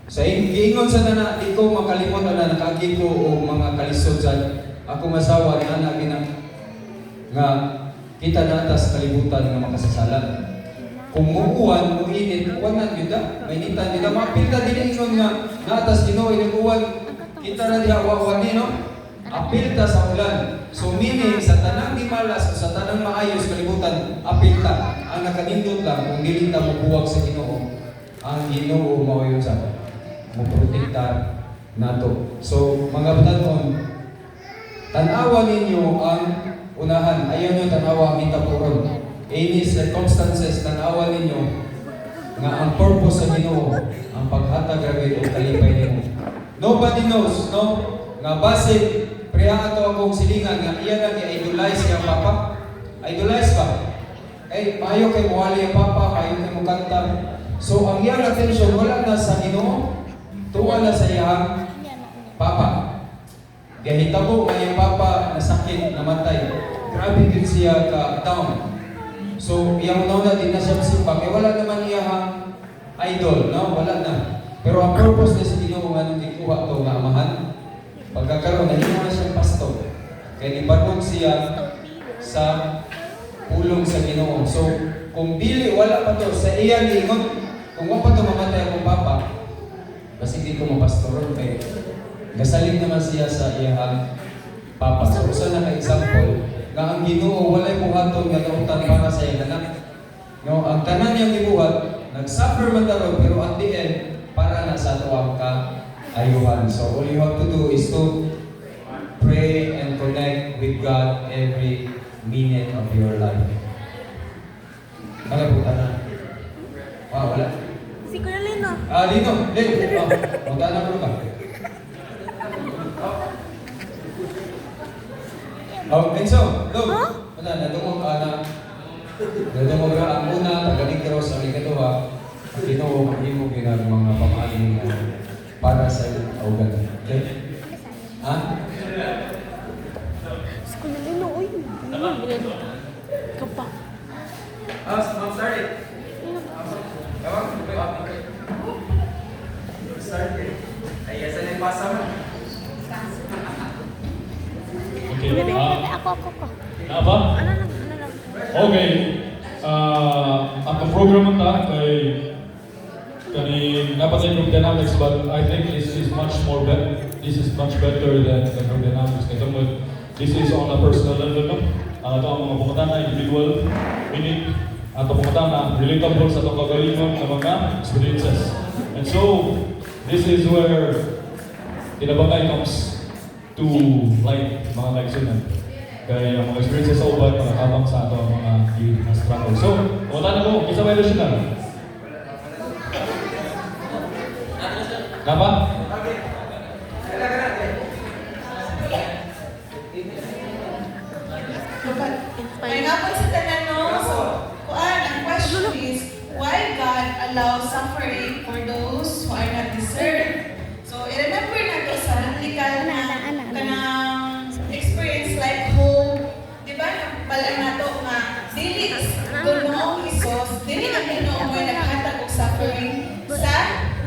sa giingon sa nana, di ko makalimot na nakagi ko o mga kalisod sa akong asawa na nga kita nata sa kalibutan nga makasasalan. Kung muuwan, muinit, uwan na yun may nitan nila. Mapilta din ingon nga natas Ginoo inuwan kita na diha wawan ni no. Apilta sa ulan. So meaning sa tanang di malas o sa tanang maayos kalibutan apil ta. Ang nakanindot lang kung dili ta mobuwag sa Ginoo, ang Ginoo mao yun sa mo protekta nato. So mga batanon, tanawa ninyo ang unahan. Ayaw nyo tanawa ang itapuron. Any circumstances, tanawa ninyo nga ang purpose sa Ginoo ang paghatag rabi o kalipay nimo. Nobody knows, no? Nga base priya ato akong silingan nga iya nang i-idolize yang papa. Idolize ba? Eh, payo kay muwali ang papa, payo kay mukanta. So ang iyang attention wala na sa Ginoo, tuwa na sa iyang papa. Gahitabo nga yung papa nasakit, namatay. Grabe din siya ka-down. So, iyang una din na siya simba. Kaya wala naman iyang idol, no? Wala na. Pero ang purpose na sa Ginoo nga nung ikuha ito nga amahan, pagkakaroon, nahina na siyang pastor. Kaya nibanog siya sa pulong sa Ginoo. So, kung dili, wala pa to sa iyang ingon, kung wala pa to mamatay akong papa, kasi hindi ko mapastoron kay gasalig naman siya sa iyang papa. So, usa na ka-example, nga ang Ginoo walay buhaton nga nautan para sa iyang anak. No, ang tanan niyang gibuhat, nag-suffer man daron pero at the end para na sa ato ang kaayuhan. So all you have to do is to pray and connect with God every minute of your life. Kala po tanan. Wala. Si Kuya Lino. Lino. Punta na ko ka. Enzo, look. Wala, nadungog ka na. Nadungog ra ang una, tagaling ka sa ikatuwa. Ang Ginoo, mahimog yun ang mga pamahaling para sa augan. Okay? Ha? Si Kuya Lino, uy. Kapa. Ma'am, started. Start it. Ay, asa na yung pasa mo? Okay. Ako. Na ba? Ano lang. Okay. Ang program ta kay napatay group dynamics, but I think this is much better than the group dynamics. Kaya this is on a personal level, no? Ang ato ang mga pumunta na individual, meaning ato pumunta na relatable sa itong kagalingon ng mga experiences. And so, this is where kinabangay comes to light, mga kaigsunan. Kaya yung mga experiences sa uban, makatabang sa ato ang mga youth na struggle. So, pumunta na mo, isa may ilusyon na. Napa? May hapon sa tanan, no? So, ang question is, why God allows suffering for those who are not deserved? So, i-remember na to sa biblical na kanang experience like hope. Diba? Balang na to nga, dili Ginoong Hesus, dili ang Ginoo mo naghatag og suffering sa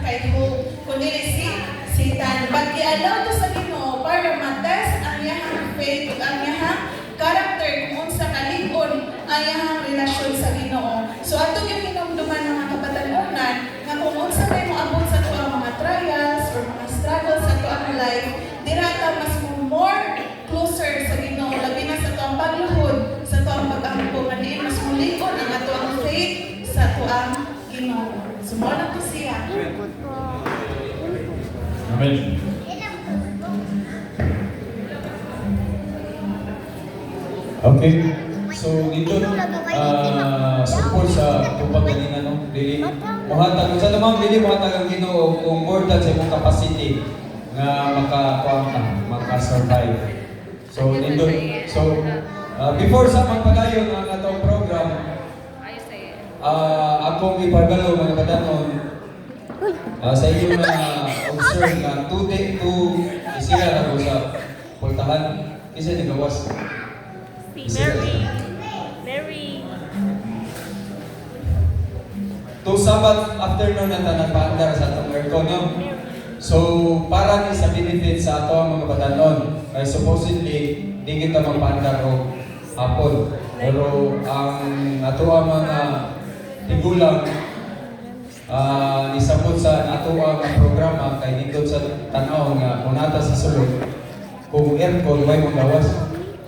kay hope. Kundi si Satan. But i-allow to sa Ginoo para matest ang iyang faith, ang iyang character, kung unsa kalig-on ang iyang relasyon sa Ginoo. So ato yung hinumduman ng mga kabatanunan nga kung unsa may moabot sa ato ang mga trials or mga struggles sa ato ang life, dira ka mas more closer sa Ginoo, labi na sa ato ang pagluhod, sa ato ang pag-ampo, maniin mas mulikon ang ato ang faith sa ato ang Ginoo. Sumala to siya. Amen. Okay. So dito support sa tupag kanina, no? Dili muhatag sa tamang dili muhatag ang Ginoo kung more than sa imong capacity nga maka-survive. So dito before sa pagpadayon ang atong program, akong ipagalo mga kadanon sa inyo na observe na 2 day to isira na ko sa pultahan kasi nagawas. Mary. To Sabbath afternoon na nagpaandar sa atong aircon, no? So, para ni sa benefit sa ato ang mga batanon, kaya supposedly, di kita magpaandar o hapon. Pero ang ato ang mga tigulang nisabot sa ato ang programa kay dito sa tanaw nga kunata sa sulod kung aircon way magawas.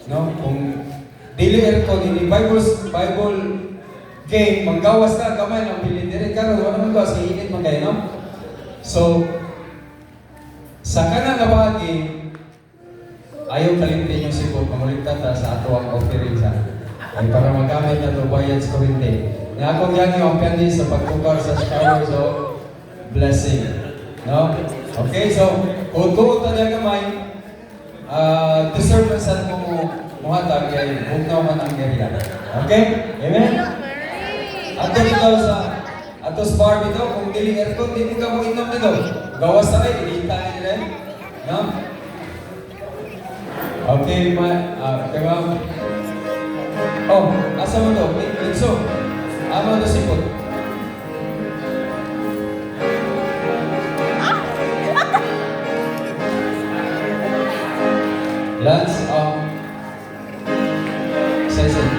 No? Kung dili aircon, hindi Bible game, manggawas na kamay ng bilin diri karon wala man gawas kay init man kayo, no? So sa kanang bahagi ayaw kalimtin yung sipot, mamuligta ta sa ato ang offering sa ay para magamit na ito bayad sa kurente. Na akong yan yung appendi sa pagtukar sa showers of blessing. No? Okay, so kung ta niya kamay, deserve na sa mo muhatag kay bugnaw man ang area. Okay? Amen? Ato dito ato sa bar dito, kung dili aircon, dili ka mo inom dito. Gawas na rin, inita nila. No? Okay, kay ma'am. Oh, asa mo to? Litso. Amo to sipot. Lance, Sesen.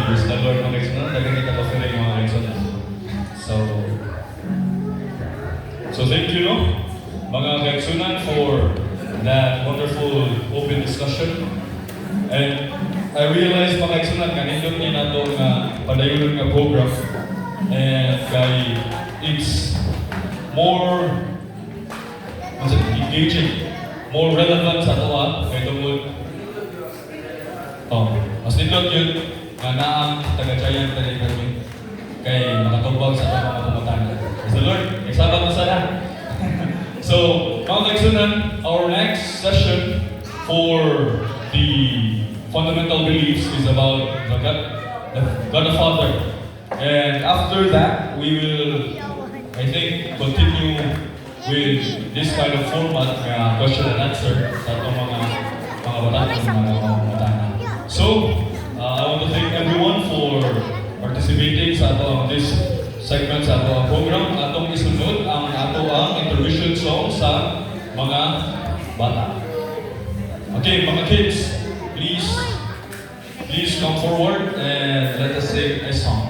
Praise the Lord, mga kaigsunan. Nagkakita ko sila yung mga kaigsunan. So thank you, no? Mga kaigsunan, for that wonderful open discussion. And I realized, mga kaigsunan, kanindot niya na ito nga padayon nga program. And kay it's more engaging, more relevant sa ito kay tungkol. Mas nindot yun, nga naang taga-giant tayo kami kay makatubag sa mga pumatan. Praise the Lord, nagsabat na sana. So, mga kaigsunan, our next session for the fundamental beliefs is about the God the Father. And after that, we will, I think, continue with this kind of format, question and answer sa itong mga batang. So, I want to thank everyone for participating sa this segment sa ato program. Atong isunod ang ato intermission song sa mga bata. Okay, mga kids, please come forward and let us sing a song.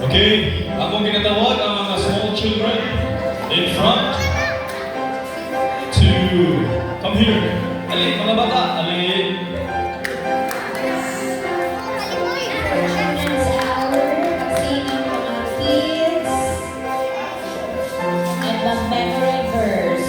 Okay, akong ginatawag ang mga small children in front to come here. Alin, mga bata, alin. And the memory verse.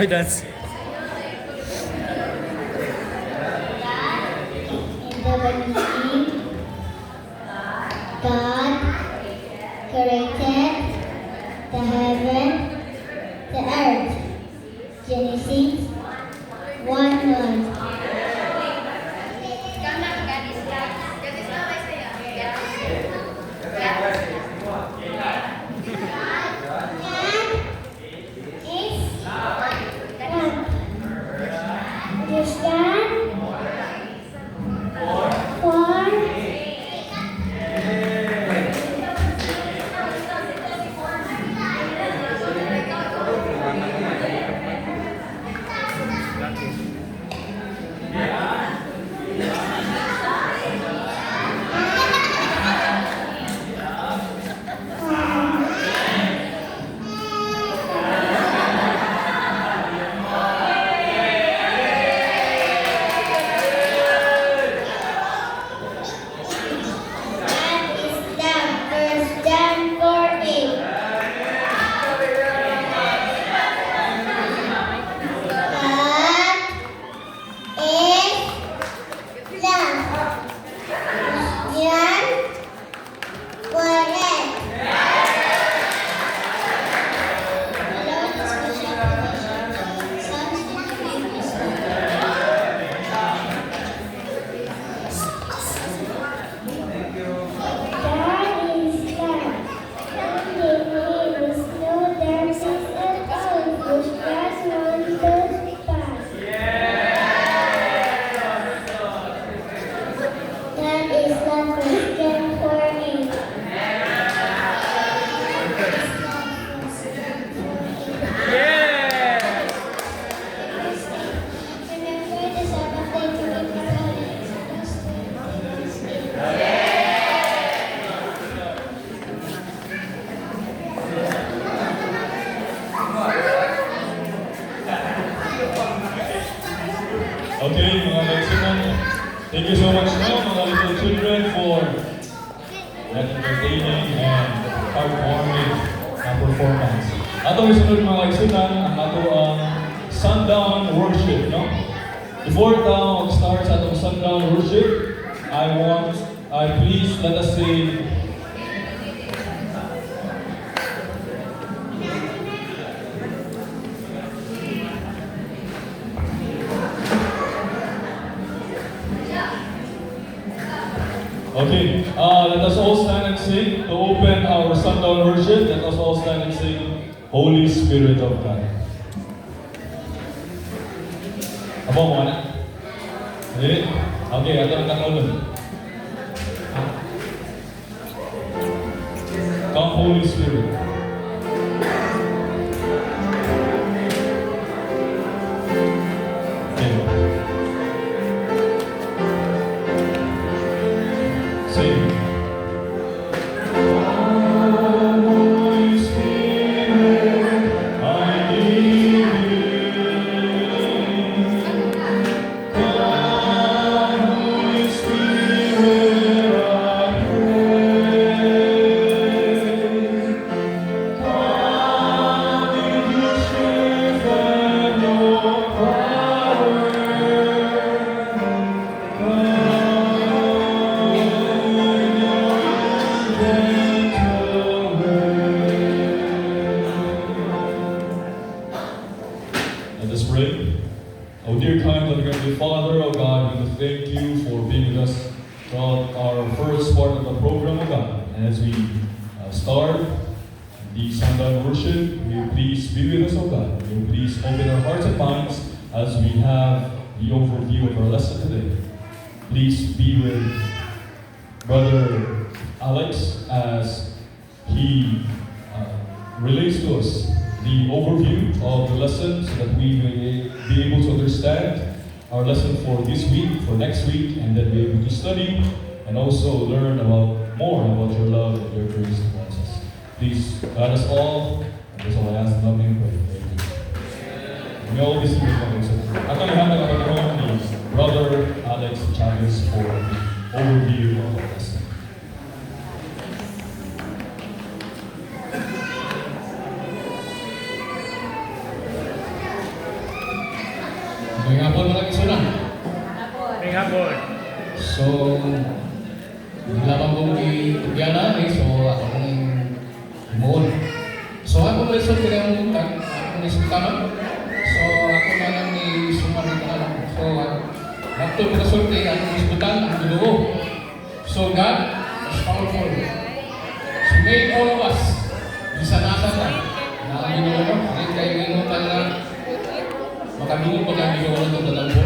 Sabay dance. In the beginning, God created the heaven, the earth. Genesis 1:1. Okay, mga kaibigan, thank you so much now, mga little children, for that entertaining and heartwarming performance. Ato isunod mga kaibigan, ang ato ang sundown worship, no? Before tayo mag-start sa atong sundown worship, please let us sing Okay, let us all stand and sing to open our sundown worship. Let us all stand and sing Holy Spirit of God. Abo mo na? Okay, ato ang katulog. Come Holy Spirit. Let us pray. Oh dear kind and Heavenly Father, oh God, we thank you for being with us throughout our first part of the program, oh God. And as we start the sundown worship, will you please be with us, oh God. Will you please open our hearts and minds as we have the overview of our lesson today. Please be with Brother Alex as he relates to us the overview of the lesson so that we may be able to understand our lesson for this week, for next week, and then be able to study and also learn more about your love and your grace towards us. Please guide us all, and that's all I ask in love and pray. Thank you. May all be seated mga kaibigan. At ang handa kapag ni Brother Alex Chavez for the overview of the lesson. So, lamang kong itugyan so ako kong imuon. So, ako na isulti ng muntag, ako na isultanan. So, ako na lang ni sumaritanan. So, nakto ko sulti, ako na isultan, ang dulo. So, God is powerful. So, may all of us, isa nasa na, na ang ginoo mo, kahit kayo ginoo ka na, makabingin ko na ginoo na ito na lang po.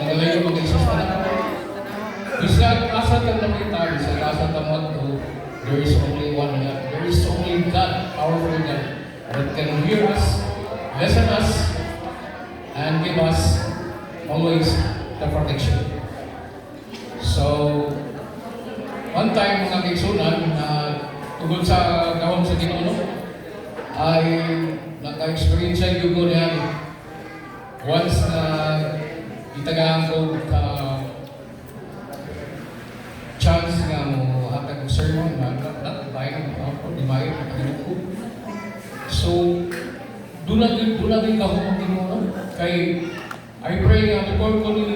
Nagalayo ko ng isa na. Isa asa ka lang kita, isa asa tamad ko, there is only one God. There is only God, powerful God, that can hear us, listen us, and give us always the protection. So, one time mga kaigsunan na tungkol sa gawang sa Ginoo ay naka-experience sa yugo niya. Once na itagaan ko ka chance nga mo hatag og sermon na bayan ako di bayan ko. So dunag ka ho ang Ginoo kay I pray nga before ko ni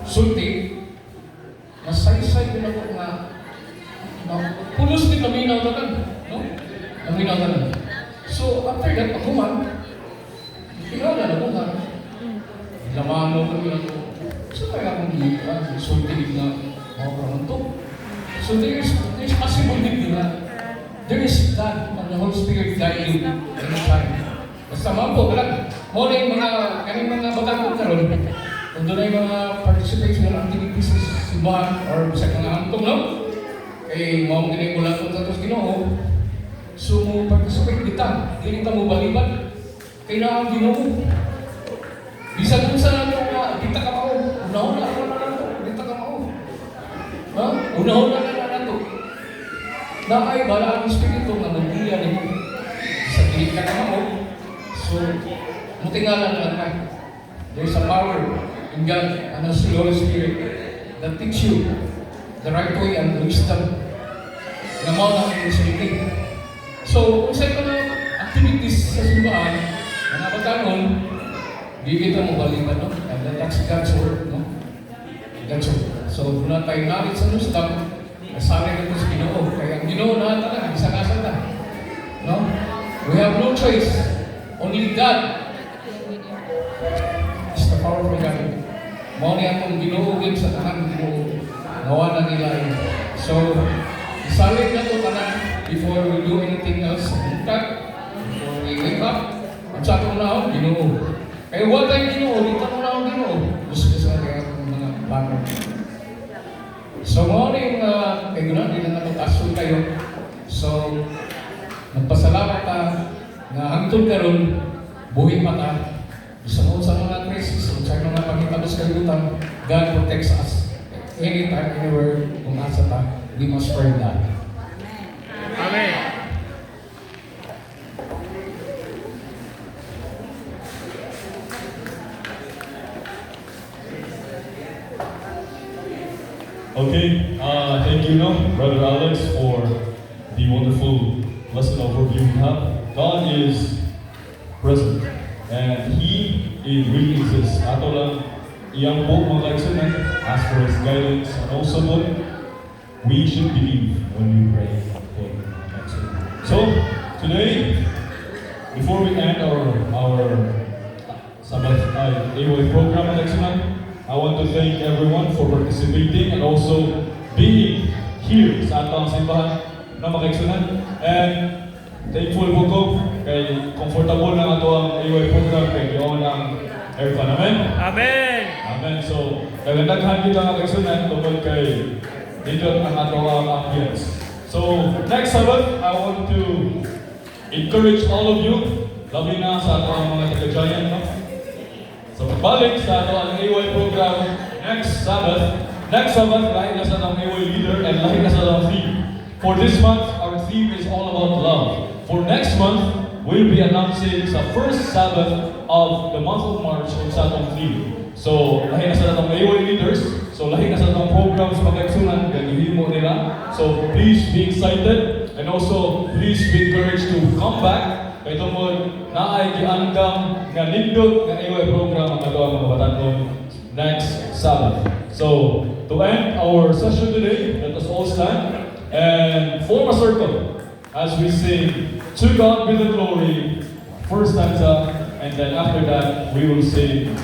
sulti masaysay ko na ko nga pulos ni kaminaw tanan, no? Kaminaw tanan. So after that paghuman ikaw na nabuhan. Lamano ko yun ako. So kaya akong giikan, sulti na mga to. So there's possibility na there is God and the Holy Spirit guiding you anytime. Basta mampo ka lang. Mo na yung kaning mga batang ko karon. Kung doon ay mga participational activities sa simbahan or sa kangangantong, no? Kaya mo ganyan ko lang kung tatos Ginoo. So mo participate kita. Hindi ka mo balibad. Kaya na ang Ginoo. Bisa kung saan ito nga, kita ka mao. Unahon na ako na nato. Kita ka mao. Ha? Unahon na nato. Na ay bala ang Espiritu nga magdiya ni mo. Sa kilit ka na mao. So, mutingalan lang ka. There's a power in God and the Holy Spirit that teach you the right way and the wisdom na mao na ang isulti. So, kung sa ito na activities sa simbahan, mga pagkanon, di kita mo balikan, no? And that's God's word, no? God's word. So, kung na tayo namin sa nustang, nasanay na ito sa Ginoo. Kaya ang Ginoo na talaga, isang-asa na. No? We have no choice. Only God is the powerful God. Mao niya akong ginuugid sa tanang Ginoo. Nawa na nila yun. So, isalit na ito tanan before we do anything else. Before we wake up, at sa itong naon, Ginoo. Kaya huwag tayong Ginoo, dito mo na ang Ginoo. Gusto sa kaya itong mga bago. So, mga yung kayo na, hindi na napag-asol kayo. So, nagpasalamat ka na hangtod ka ron, buhay pa ka. Sa mga crisis, sa mga pagkitabos kalimutan, God protects us. Anytime, anywhere, kung asa ta, we must pray that. Amen. Okay, thank you, Brother Alex, for the wonderful lesson overview we have. God is present, and He really exists. Ato lang, iyang po mga kaigsunan, ask for His guidance, and also, we should believe when we pray. So, today, before we end our Sabbath AOA program, I want to thank everyone for participating and also being here sa atong simbahan na makaigsunan. And thankful po ko kay comfortable na ato ang AOA program kay Diyon ang aircon. Amen? Amen! Amen. So, nagandaghan kita ang kaigsunan tungkol kay dito ang ato ang ambience. So, next Sabbath, I want to encourage all of you, labi na sa ato ang mga taga-giant, no? So, balik sa ato ang AOY program next Sabbath, lahi na sa atong AOY leader and lahi na sa atong theme. For this month, our theme is all about love. For next month, we'll be announcing sa first Sabbath of the month of March kung sa atong theme. So, lahi na sa atong AOY leaders, so lahi na sa atong programs pag-eksunan, ganihimo nila. So, please be excited and also please be encouraged to come back. Kaya tungkol na ay giandam nga lindot nga AOY program ang mga batanon next Sabbath. So, to end our session today, let us all stand and form a circle as we sing To God Be the Glory, first stanza, and then after that, we will sing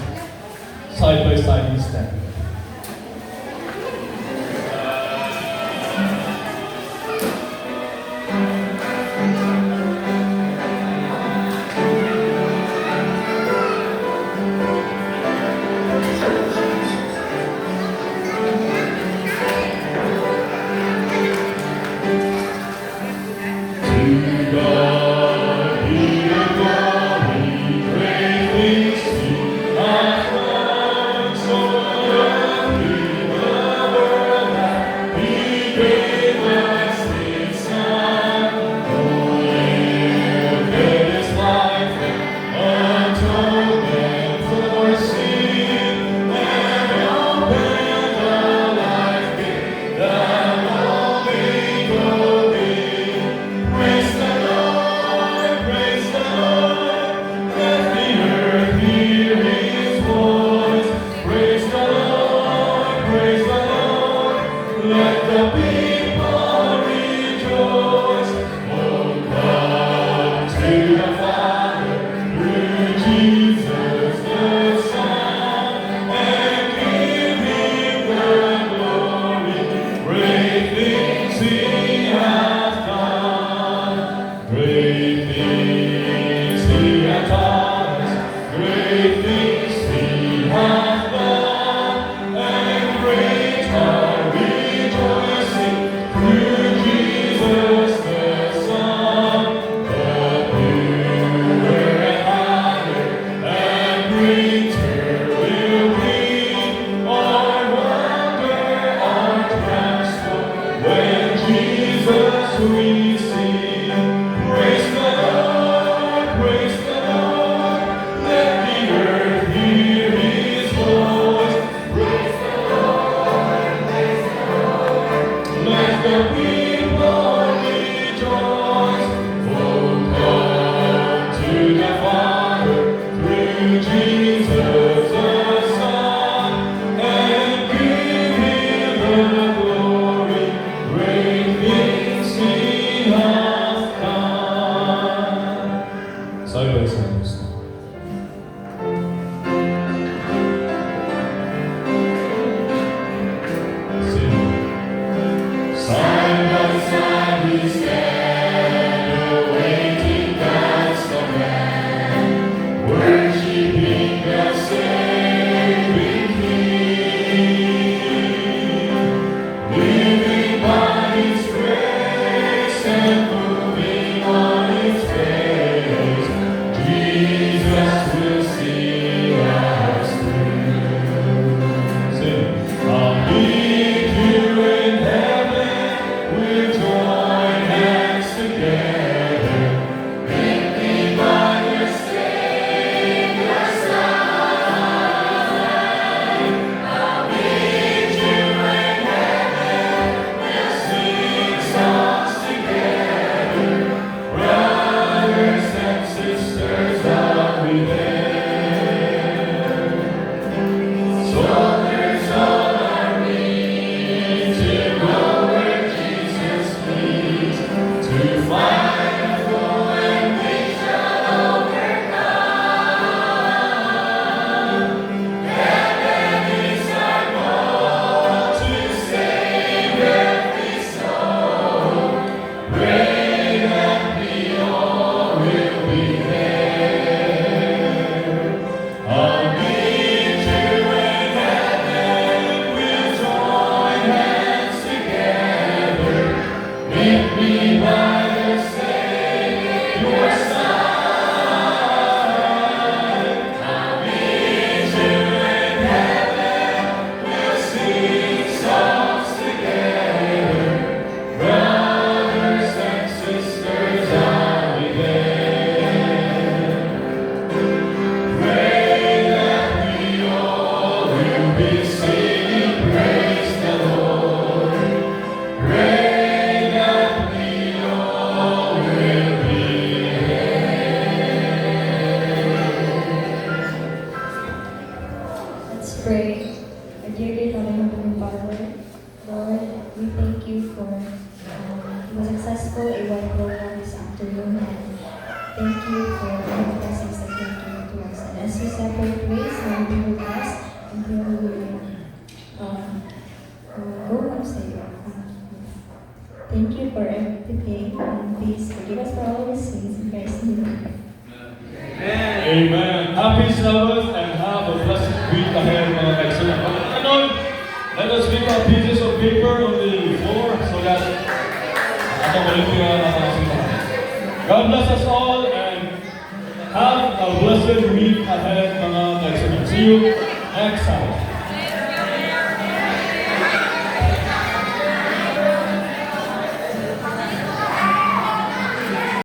side by side instead. To God be the glory, great things He has done. dear Heavenly Father, Lord, we thank you for the successful A1 program this afternoon, and thank you for all the blessings that you have given to us. And as we separate ways, now be with us until we will go home safe. Thank you for everything, and please forgive us for all our sins in Christ's name. Amen. Happy Sabbath and have a blessed week ahead, mga kaibigan. Pagkakanon, let us leave our pieces of paper on the floor so that God bless us all and have a blessed week ahead, mga kaibigan. See you next time.